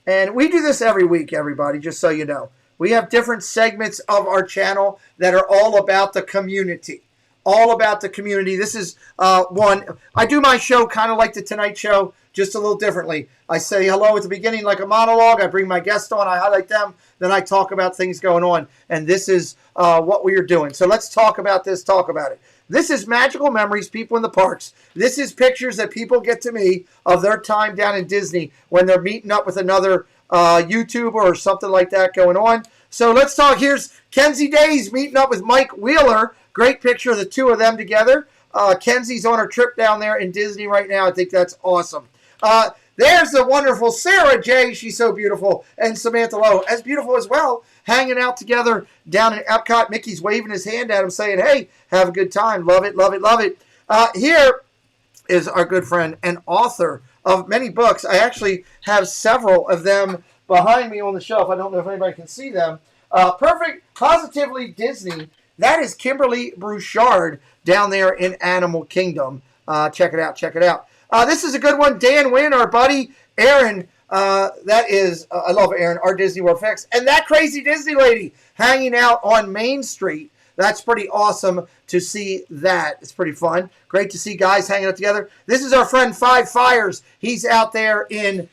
And we do this every week, everybody, just so you know. We have different segments of our channel that are all about the community. All about the community. This is one. I do my show kind of like the Tonight Show, just a little differently. I say hello at the beginning like a monologue. I bring my guest on. I highlight them. Then I talk about things going on. And this is what we are doing. So let's talk about this. Talk about it. This is Magical Memories, People in the Parks. This is pictures that people get to me of their time down in Disney when they're meeting up with another YouTuber or something like that going on. So let's talk. Here's Kenzie Days meeting up with Mike Wheeler. Great picture of the two of them together. Kenzie's on her trip down there in Disney right now. I think that's awesome. There's the wonderful Sarah J. She's so beautiful. And Samantha Lowe, as beautiful as well, hanging out together down in Epcot. Mickey's waving his hand at him saying, hey, have a good time. Love it, love it, love it. Here is our good friend and author of many books. I actually have several of them behind me on the shelf. I don't know if anybody can see them. Perfect, Positively Disney. That is Kimberly Brouchard down there in Animal Kingdom. Check it out, check it out. This is a good one. Dan Wynn, our buddy. Aaron, that is, I love Aaron, our Disney World Fix. And that crazy Disney lady hanging out on Main Street. That's pretty awesome to see that. It's pretty fun. Great to see guys hanging out together. This is our friend Five Fires. He's out there in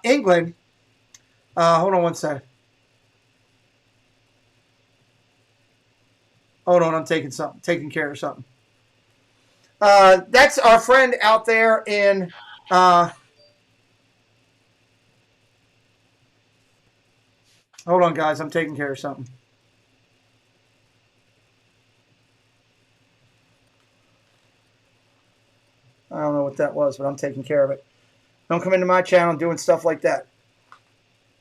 England. Hold on one second. Hold on, I'm taking care of something. That's our friend out there in hold on, guys, I'm taking care of something. I don't know what that was, but I'm taking care of it. Don't come into my channel doing stuff like that.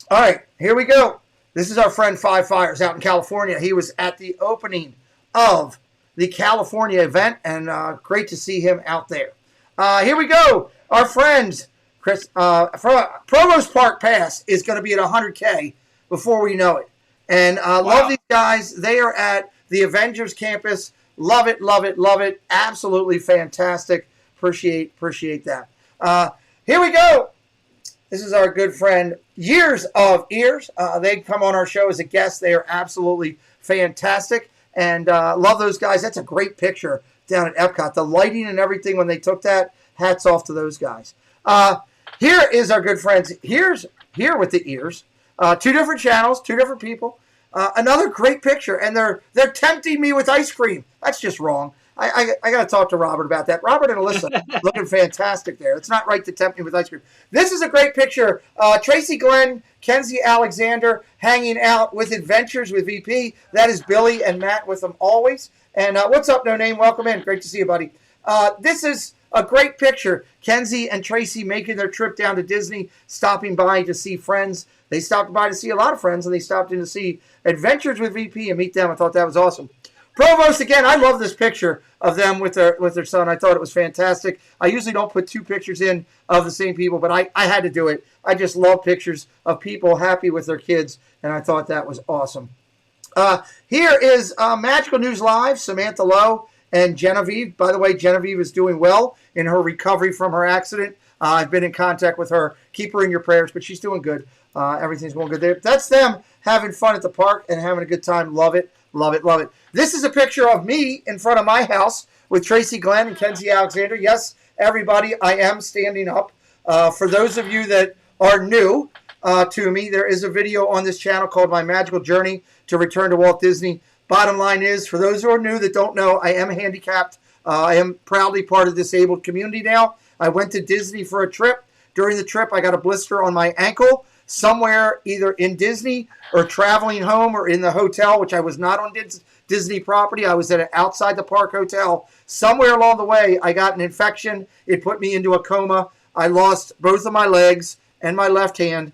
All right, here we go. This is our friend Five Fires out in California. He was at the opening of the California event, and great to see him out there. Here we go. Our friends, Chris, Provost Park Pass is going to be at 100K before we know it. And love these guys. They are at the Avengers campus. Love it, love it, love it. Absolutely fantastic. Appreciate that. Here we go. This is our good friend, Years of Ears. They come on our show as a guest. They are absolutely fantastic. And love those guys. That's a great picture down at Epcot. The lighting and everything when they took that, hats off to those guys. Here is our good friends. Here with the Ears. Two different channels, two different people. Another great picture. And they're tempting me with ice cream. That's just wrong. I got to talk to Robert about that. Robert and Alyssa looking fantastic there. It's not right to tempt me with ice cream. This is a great picture. Tracy Glenn, Kenzie Alexander hanging out with Adventures with VP. That is Billy and Matt with them always. And what's up, No Name? Welcome in. Great to see you, buddy. This is a great picture. Kenzie and Tracy making their trip down to Disney, stopping by to see friends. They stopped by to see a lot of friends, and they stopped in to see Adventures with VP and meet them. I thought that was awesome. Provost, again, I love this picture of them with their son. I thought it was fantastic. I usually don't put two pictures in of the same people, but I had to do it. I just love pictures of people happy with their kids, and I thought that was awesome. Here is Magical News Live, Samantha Lowe and Genevieve. By the way, Genevieve is doing well in her recovery from her accident. I've been in contact with her. Keep her in your prayers, but she's doing good. Everything's going good there. That's them having fun at the park and having a good time. Love it, love it, love it. This is a picture of me in front of my house with Tracy Glenn and Kenzie Alexander. Yes, everybody, I am standing up. For those of you that are new to me, there is a video on this channel called My Magical Journey to Return to Walt Disney. Bottom line is, for those who are new that don't know, I am handicapped. I am proudly part of the disabled community now. I went to Disney for a trip. During the trip, I got a blister on my ankle. somewhere either in Disney or traveling home or in the hotel, which I was not on Disney property. I was at an outside the park hotel. Somewhere along the way, I got an infection. It put me into a coma. I lost both of my legs and my left hand.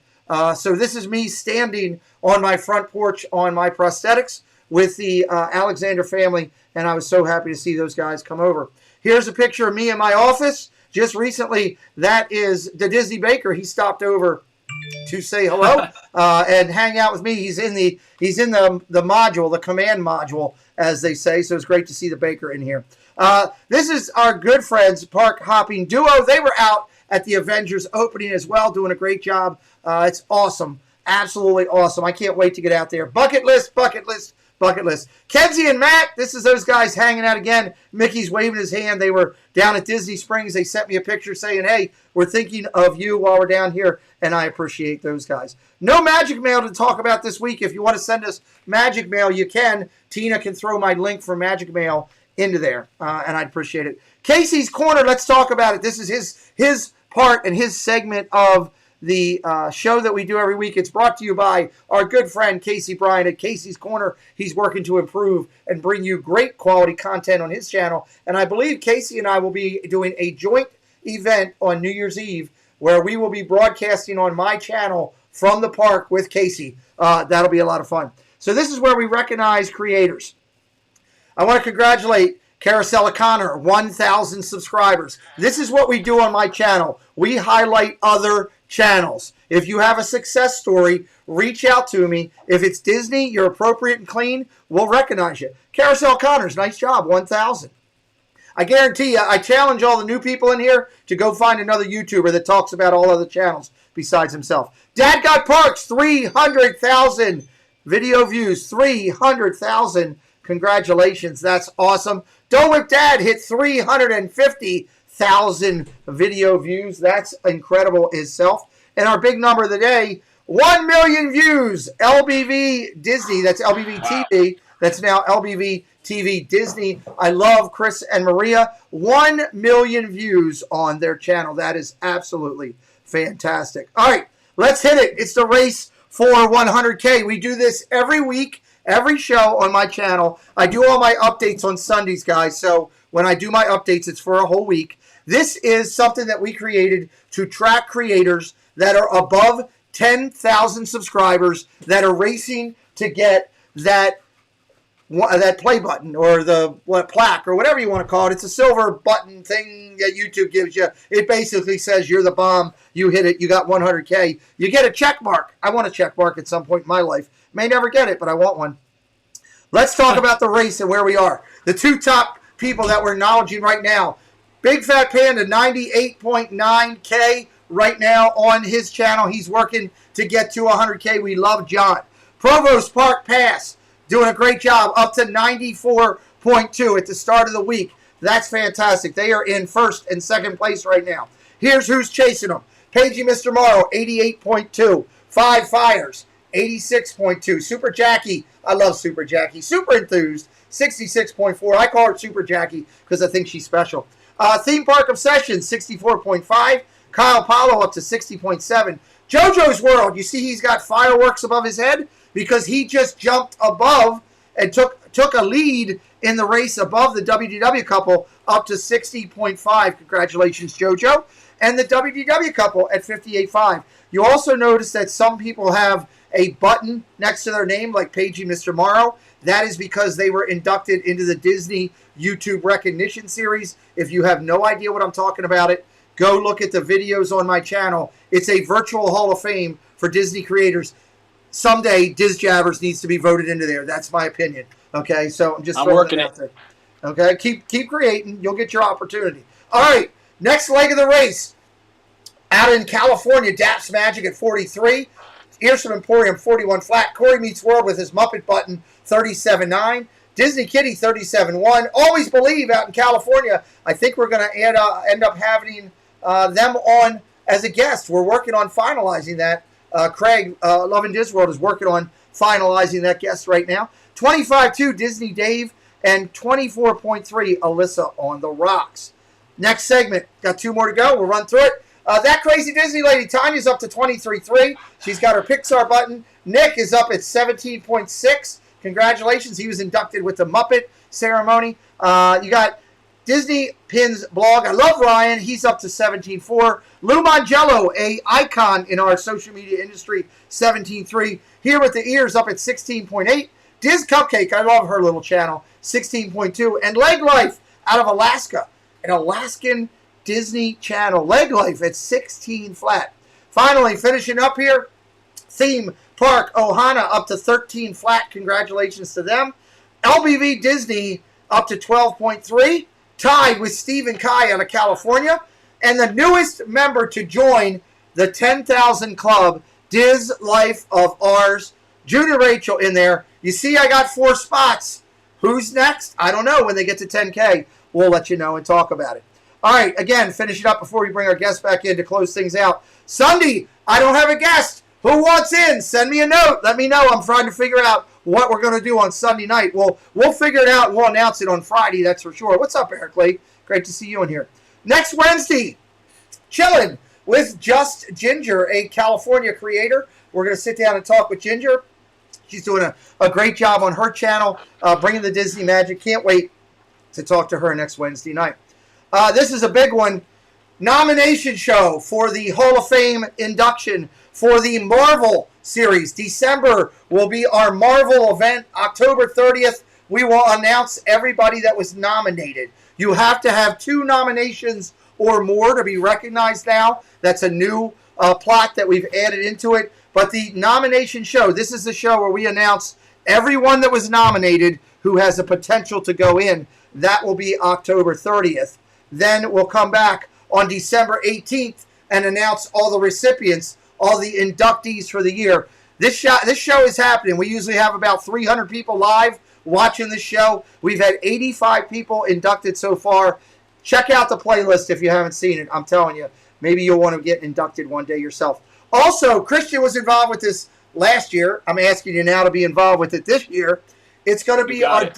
So this is me standing on my front porch on my prosthetics with the Alexander family, and I was so happy to see those guys come over. Here's a picture of me in my office just recently. That is the Disney Baker. He stopped over to say hello and hang out with me. He's in the module, the command module, as they say. So it's great to see the Baker in here. This is our good friends, Park Hopping Duo. They were out at the Avengers opening as well, doing a great job. It's awesome. Absolutely awesome. I can't wait to get out there. Bucket list, bucket list, bucket list. Kenzie and Matt, this is those guys hanging out again. Mickey's waving his hand. They were down at Disney Springs. They sent me a picture saying, hey, we're thinking of you while we're down here, and I appreciate those guys. No magic mail to talk about this week. If you want to send us magic mail, you can. Tina can throw my link for magic mail into there, and I'd appreciate it. Casey's Corner, let's talk about it. This is his part and his segment of the show that we do every week. It's brought to you by our good friend Casey Bryan at Casey's Corner. He's working to improve and bring you great quality content on his channel. And I believe Casey and I will be doing a joint event on New Year's Eve where we will be broadcasting on my channel from the park with Casey. That'll be a lot of fun. So this is where we recognize creators. I want to congratulate Carousel O'Connor, 1,000 subscribers. This is what we do on my channel. We highlight other channels. If you have a success story, reach out to me. If it's Disney, you're appropriate and clean, we'll recognize you. Carousel O'Connor's, nice job, 1,000. I guarantee you, I challenge all the new people in here to go find another YouTuber that talks about all other channels besides himself. Dad Got Parks, 300,000 video views, 300,000. Congratulations, that's awesome. Don't Whip Dad hit 350,000 video views. That's incredible itself. And our big number of the day, 1 million views. LBV Disney, that's LBV TV. That's now LBV TV Disney. I love Chris and Maria. 1 million views on their channel. That is absolutely fantastic. All right, let's hit it. It's the race for 100K. We do this every week. Every show on my channel. I do all my updates on Sundays, guys. So when I do my updates, it's for a whole week. This is something that we created to track creators that are above 10,000 subscribers that are racing to get that play button or the plaque or whatever you want to call it. It's a silver button thing that YouTube gives you. It basically says you're the bomb. You hit it. You got 100K. You get a check mark. I want a check mark at some point in my life. May never get it, but I want one. Let's talk about the race and where we are. The two top people that we're acknowledging right now. Big Fat Panda, 98.9K right now on his channel. He's working to get to 100K. We love John. Provost Park Pass, doing a great job, up to 94.2 at the start of the week. That's fantastic. They are in first and second place right now. Here's who's chasing them. Pagey Mr. Morrow, 88.2. Five Fires, 86.2. Super Jackie, I love Super Jackie. Super Enthused, 66.4. I call her Super Jackie because I think she's special. Theme Park Obsession, 64.5. Kyle Paulo up to 60.7. JoJo's World, you see he's got fireworks above his head because he just jumped above and took a lead in the race above the WDW couple up to 60.5. Congratulations, JoJo. And the WDW couple at 58.5. You also notice that some people have a button next to their name, like Pagey Mr. Morrow. That is because they were inducted into the Disney YouTube Recognition Series. If you have no idea what I'm talking about go look at the videos on my channel. It's a virtual Hall of Fame for Disney creators. Someday, Dizjabberz needs to be voted into there. That's my opinion. Okay, so I'm working it out there. Okay, keep creating. You'll get your opportunity. All right, next leg of the race. Out in California, Daps Magic at 43. Earsham Emporium, 41 flat. Corey Meets World with his Muppet button, 37.9. Disney Kitty, 37.1. Always Believe out in California. I think we're going to end up having them on as a guest. We're working on finalizing that. Craig, Love and Diz World, is working on finalizing that guest right now. 25.2, Disney Dave, and 24.3, Alyssa on the Rocks. Next segment. Got two more to go. We'll run through it. That Crazy Disney Lady, Tanya's up to 23.3. She's got her Pixar button. Nick is up at 17.6. Congratulations. He was inducted with the Muppet ceremony. You got Disney Pins blog. I love Ryan. He's up to 17.4. Lou Mangello, a icon in our social media industry, 17.3. Here with the ears up at 16.8. Diz Cupcake, I love her little channel, 16.2. And Leg Life out of Alaska, an Alaskan Disney channel. Leg Life at 16 flat. Finally, finishing up here, Theme Park Ohana up to 13 flat. Congratulations to them. LBV Disney up to 12.3. Tied with Stephen Kai out of California. And the newest member to join the 10,000 Club, Diz Life of Ours, Junior Rachel in there. You see I got 4 spots. Who's next? I don't know. When they get to 10K, we'll let you know and talk about it. All right, again, finish it up before we bring our guest back in to close things out. Sunday, I don't have a guest. Who wants in? Send me a note. Let me know. I'm trying to figure out what we're going to do on Sunday night. We'll figure it out and we'll announce it on Friday, that's for sure. What's up, Eric Lee? Great to see you in here. Next Wednesday, Chillin with Just Ginger, a California creator. We're going to sit down and talk with Ginger. She's doing a great job on her channel, bringing the Disney magic. Can't wait to talk to her next Wednesday night. This is a big one. Nomination show for the Hall of Fame induction for the Marvel series. December will be our Marvel event. October 30th, we will announce everybody that was nominated. You have to have 2 nominations or more to be recognized now. That's a new plot that we've added into it. But the nomination show, this is the show where we announce everyone that was nominated who has the potential to go in. That will be October 30th. Then we'll come back on December 18th and announce all the recipients, all the inductees for the year. This show is happening. We usually have about 300 people live watching this show. We've had 85 people inducted so far. Check out the playlist if you haven't seen it. I'm telling you, maybe you'll want to get inducted one day yourself. Also, Christian was involved with this last year. I'm asking you now to be involved with it this year. It's going to be our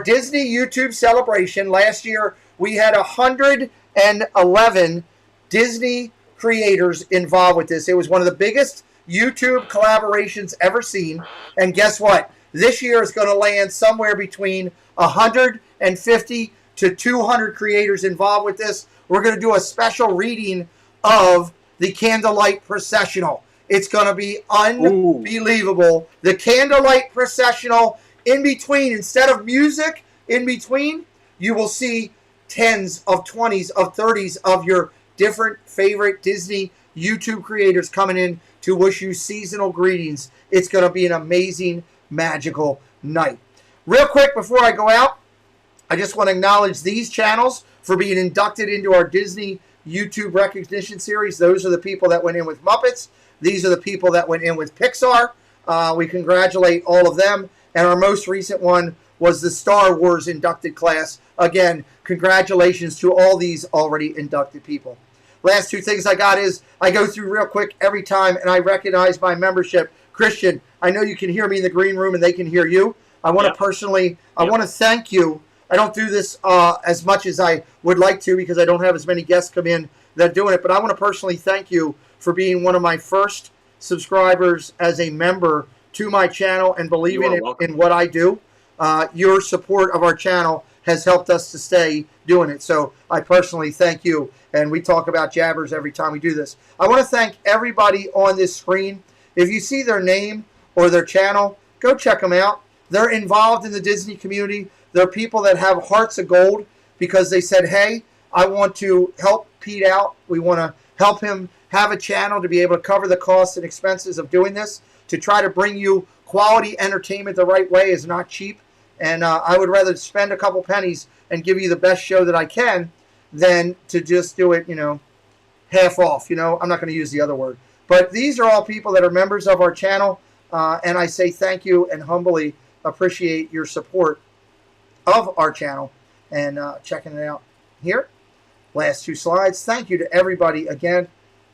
Disney YouTube celebration. Last year, we had 111 Disney creators involved with this. It was one of the biggest YouTube collaborations ever seen. And guess what? This year is going to land somewhere between 150 to 200 creators involved with this. We're going to do a special reading of the Candlelight Processional. It's going to be unbelievable. The Candlelight Processional, in between, instead of music, in between, you will see 10s of 20s of 30s of your different favorite Disney YouTube creators coming in to wish you seasonal greetings. It's going to be an amazing, magical night. Real quick before I go out, I just want to acknowledge these channels for being inducted into our Disney YouTube recognition series. Those are the people that went in with Muppets. These are the people that went in with Pixar. We congratulate all of them. And our most recent one was the Star Wars inducted class. Again, congratulations to all these already inducted people. Last 2 things I got is I go through real quick every time and I recognize my membership. Christian, I know you can hear me in the green room and they can hear you. I want to personally, I want to thank you. I don't do this as much as I would like to because I don't have as many guests come in that are doing it. But I want to personally thank you for being one of my first subscribers as a member to my channel and believing in what I do. Your support of our channel has helped us to stay doing it. So I personally thank you. And we talk about Jabbers every time we do this. I want to thank everybody on this screen. If you see their name or their channel, go check them out. They're involved in the Disney community. They're people that have hearts of gold because they said, hey, I want to help Pete out. We want to help him have a channel to be able to cover the costs and expenses of doing this. To try to bring you quality entertainment the right way is not cheap. And I would rather spend a couple pennies and give you the best show that I can than to just do it, half off. I'm not going to use the other word. But these are all people that are members of our channel. And I say thank you and humbly appreciate your support of our channel and checking it out here. Last 2 slides. Thank you to everybody again.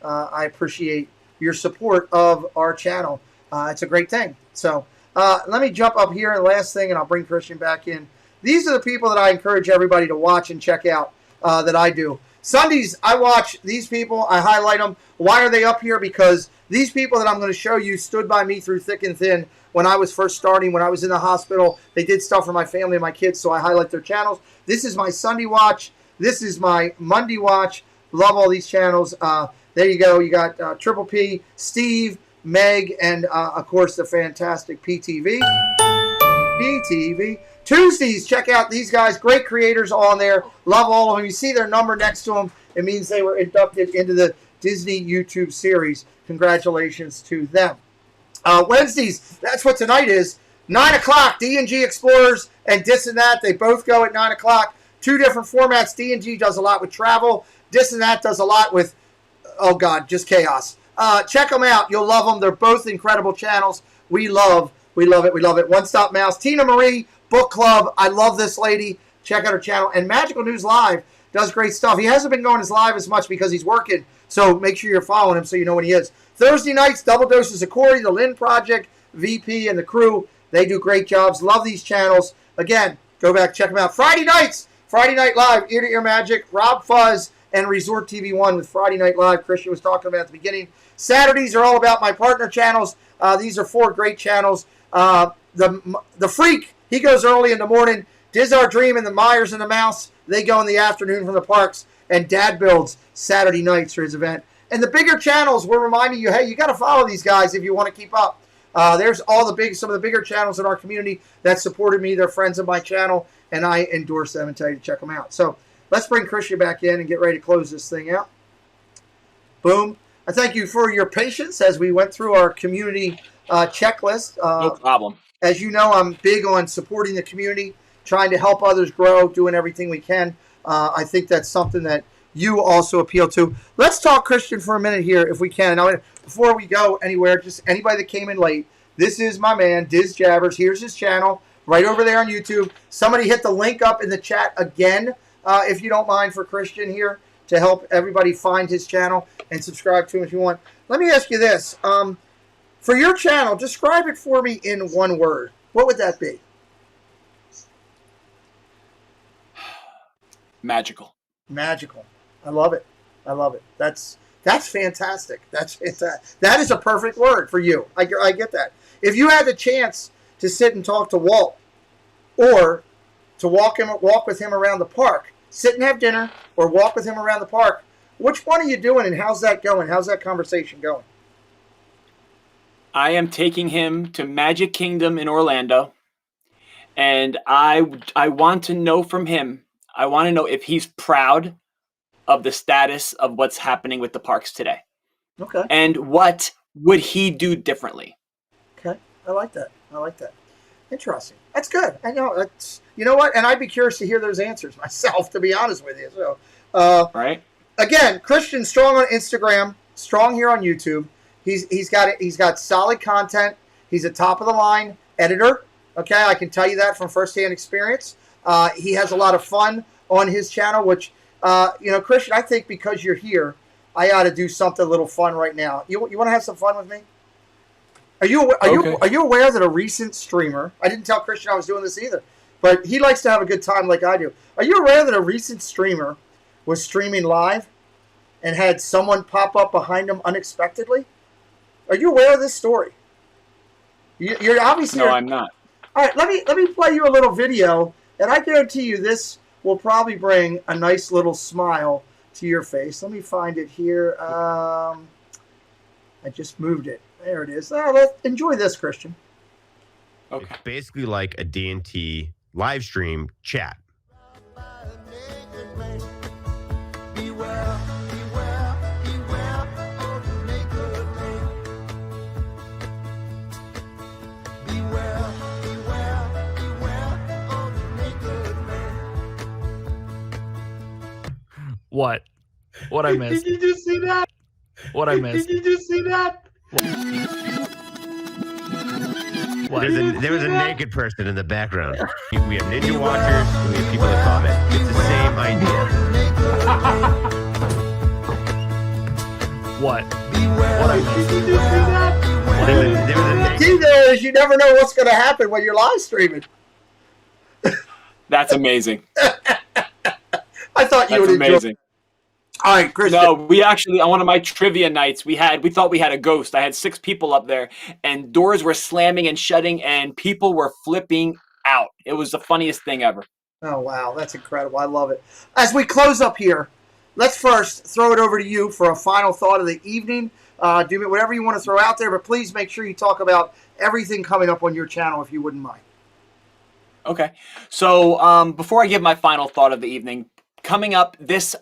I appreciate your support of our channel. It's a great thing. So let me jump up here and last thing, and I'll bring Christian back in. These are the people that I encourage everybody to watch and check out that I do. Sundays, I watch these people. I highlight them. Why are they up here? Because these people that I'm going to show you stood by me through thick and thin when I was first starting, when I was in the hospital. They did stuff for my family and my kids, so I highlight their channels. This is my Sunday watch. This is my Monday watch. Love all these channels. There you go. You got Triple P, Steve, Meg, and, of course, the fantastic PTV. PTV. Tuesdays, check out these guys. Great creators on there. Love all of them. You see their number next to them. It means they were inducted into the Disney YouTube series. Congratulations to them. Wednesdays, that's what tonight is. 9 o'clock, D&G Explorers and This and That. They both go at 9 o'clock. Two different formats. D&G does a lot with travel. This and That does a lot with, oh God, just chaos. Check them out. You'll love them. They're both incredible channels. We love it. We love it. One Stop Mouse. Tina Marie, Book Club. I love this lady. Check out her channel. And Magical News Live does great stuff. He hasn't been going as live as much because he's working. So make sure you're following him so you know when he is. Thursday nights, Double Doses of Corey, The Lynn Project, VP, and the crew. They do great jobs. Love these channels. Again, go back, check them out. Friday nights, Friday Night Live, Ear to Ear Magic, Rob Fuzz, and Resort TV 1 with Friday Night Live. Christian was talking about at the beginning. Saturdays are all about my partner channels. These are 4 great channels. The Freak, he goes early in the morning. Diz Our Dream and the Myers and the Mouse, they go in the afternoon from the parks. And Dad Builds Saturday nights for his event. And the bigger channels, we're reminding you, hey, you got to follow these guys if you want to keep up. There's some of the bigger channels in our community that supported me. They're friends of my channel, and I endorse them and tell you to check them out. So let's bring Christian back in and get ready to close this thing out. Boom. I thank you for your patience as we went through our community checklist. No problem. As you know, I'm big on supporting the community, trying to help others grow, doing everything we can. I think that's something that you also appeal to. Let's talk Christian for a minute here, if we can. Now, before we go anywhere, just anybody that came in late, this is my man, Dizjabberz. Here's his channel right over there on YouTube. Somebody hit the link up in the chat again, if you don't mind, for Christian here to help everybody find his channel and subscribe to him if you want. Let me ask you this. For your channel, describe it for me in one word. What would that be? Magical. Magical. I love it. I love it. That's fantastic. That's fantastic. That is a perfect word for you. I get that. If you had the chance to sit and talk to Walt, or to walk with him around the park, sit and have dinner, or walk with him around the park, which one are you doing, and how's that going? How's that conversation going? I am taking him to Magic Kingdom in Orlando, and I want to know from him. I want to know if he's proud of the status of what's happening with the parks today. Okay. And what would he do differently? Okay. I like that. I like that. Interesting. That's good. I know. That's, you know what? And I'd be curious to hear those answers myself, to be honest with you. So, right. Again, Christian's strong on Instagram, strong here on YouTube. He's got solid content. He's a top of the line editor. Okay, I can tell you that from firsthand experience. He has a lot of fun on his channel, which, Christian, I think because you're here, I ought to do something a little fun right now. You want to have some fun with me? Are you aware that a recent streamer, I didn't tell Christian I was doing this either, but he likes to have a good time like I do. Are you aware that a recent streamer was streaming live and had someone pop up behind him unexpectedly? Are you aware of this story? You're obviously... No, I'm not. All right, let me play you a little video, and I guarantee you this will probably bring a nice little smile to your face. Let me find it here. I just moved it. There it is. Let's enjoy this, Christian. Okay. It's basically like a D&T live stream chat. What I missed? Did you just see that? What I missed? Did you just see that? What? There was a naked person in the background. We have ninja watchers, and we have people that comment. It's the same idea. What I missed? Did you just see that? There was a naked... The key there is you never know what's going to happen when you're live streaming. That's amazing. I thought you That's would enjoy. amazing. All right, Christian. No, we actually, on one of my trivia nights, we thought we had a ghost. I had 6 people up there, and doors were slamming and shutting, and people were flipping out. It was the funniest thing ever. Oh, wow. That's incredible. I love it. As we close up here, let's first throw it over to you for a final thought of the evening. Do whatever you want to throw out there, but please make sure you talk about everything coming up on your channel if you wouldn't mind. Okay. So before I give my final thought of the evening, coming up this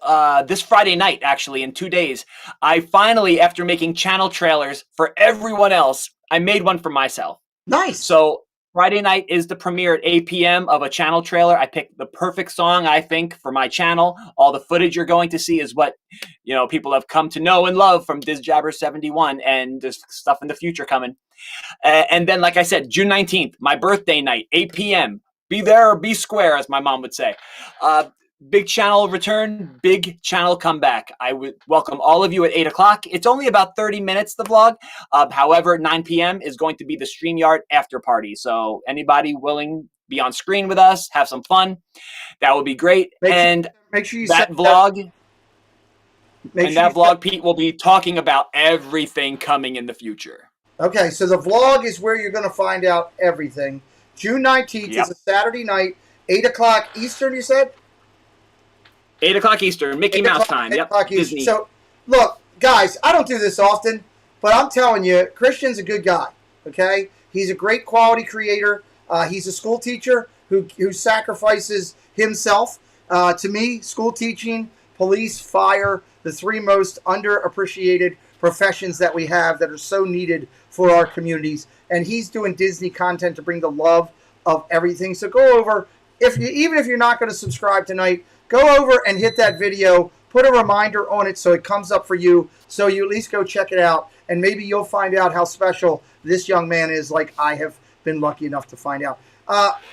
Friday night, actually, in 2 days, I finally, after making channel trailers for everyone else, I made one for myself. Nice. So Friday night is the premiere at 8 p.m. of a channel trailer. I picked the perfect song, I think, for my channel. All the footage you're going to see is what, you know, people have come to know and love from Dizjabberz71, and there's stuff in the future coming. And then, like I said, June 19th, my birthday night, 8 p.m. Be there or be square, as my mom would say. Big channel return, big channel comeback. I would welcome all of you at 8 o'clock. It's only about 30 minutes, the vlog. However, 9 p.m. is going to be the StreamYard after party. So anybody willing, be on screen with us, have some fun. That would be great. Make sure you that vlog, Pete, will be talking about everything coming in the future. Okay, so the vlog is where you're going to find out everything. June 19th is a Saturday night, 8 o'clock Eastern, you said? 8 o'clock Eastern, Mickey Mouse time. Yep, Disney. So, look, guys, I don't do this often, but I'm telling you, Christian's a good guy, okay? He's a great quality creator. He's a school teacher who sacrifices himself. To me, school teaching, police, fire, the 3 most underappreciated professions that we have that are so needed for our communities. And he's doing Disney content to bring the love of everything. So go over, even if you're not going to subscribe tonight, go over and hit that video, put a reminder on it so it comes up for you, so you at least go check it out, and maybe you'll find out how special this young man is, like I have been lucky enough to find out.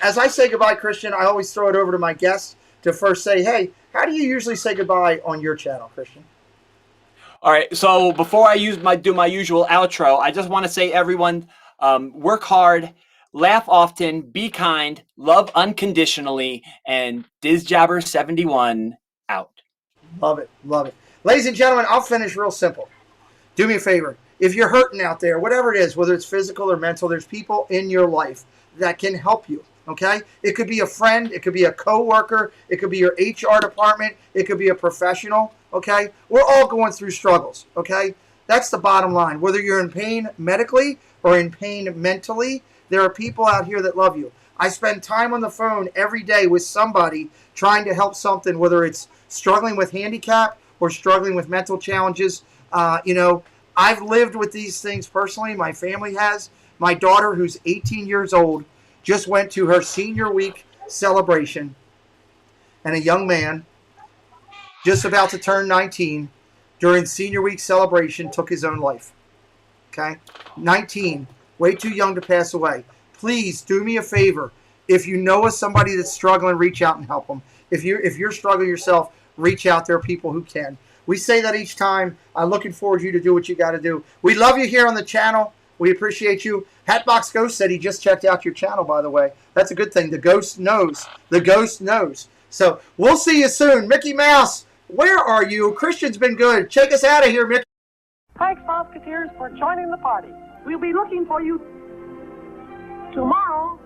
As I say goodbye, Christian, I always throw it over to my guests to first say, hey, how do you usually say goodbye on your channel, Christian? All right, so before I do my usual outro, I just want to say, everyone, work hard, laugh often, be kind, love unconditionally, and Dizjabberz71 out. Love it. Love it. Ladies and gentlemen, I'll finish real simple. Do me a favor. If you're hurting out there, whatever it is, whether it's physical or mental, there's people in your life that can help you, okay? It could be a friend. It could be a coworker. It could be your HR department. It could be a professional, okay? We're all going through struggles, okay? That's the bottom line. Whether you're in pain medically or in pain mentally, there are people out here that love you. I spend time on the phone every day with somebody trying to help something, whether it's struggling with handicap or struggling with mental challenges. You know, I've lived with these things personally. My family has. My daughter, who's 18 years old, just went to her senior week celebration, and a young man just about to turn 19 during senior week celebration took his own life. Okay? 19. Way too young to pass away. Please do me a favor. If you know of somebody that's struggling, reach out and help them. If you're struggling yourself, reach out. There are people who can. We say that each time. I'm looking forward to you to do what you got to do. We love you here on the channel. We appreciate you. Hatbox Ghost said he just checked out your channel, by the way. That's a good thing. The ghost knows. The ghost knows. So we'll see you soon. Mickey Mouse, where are you? Christian's been good. Check us out of here, Mickey. Thanks, Musketeers, for joining the party. We'll be looking for you tomorrow,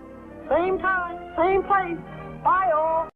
same time, same place. Bye, all.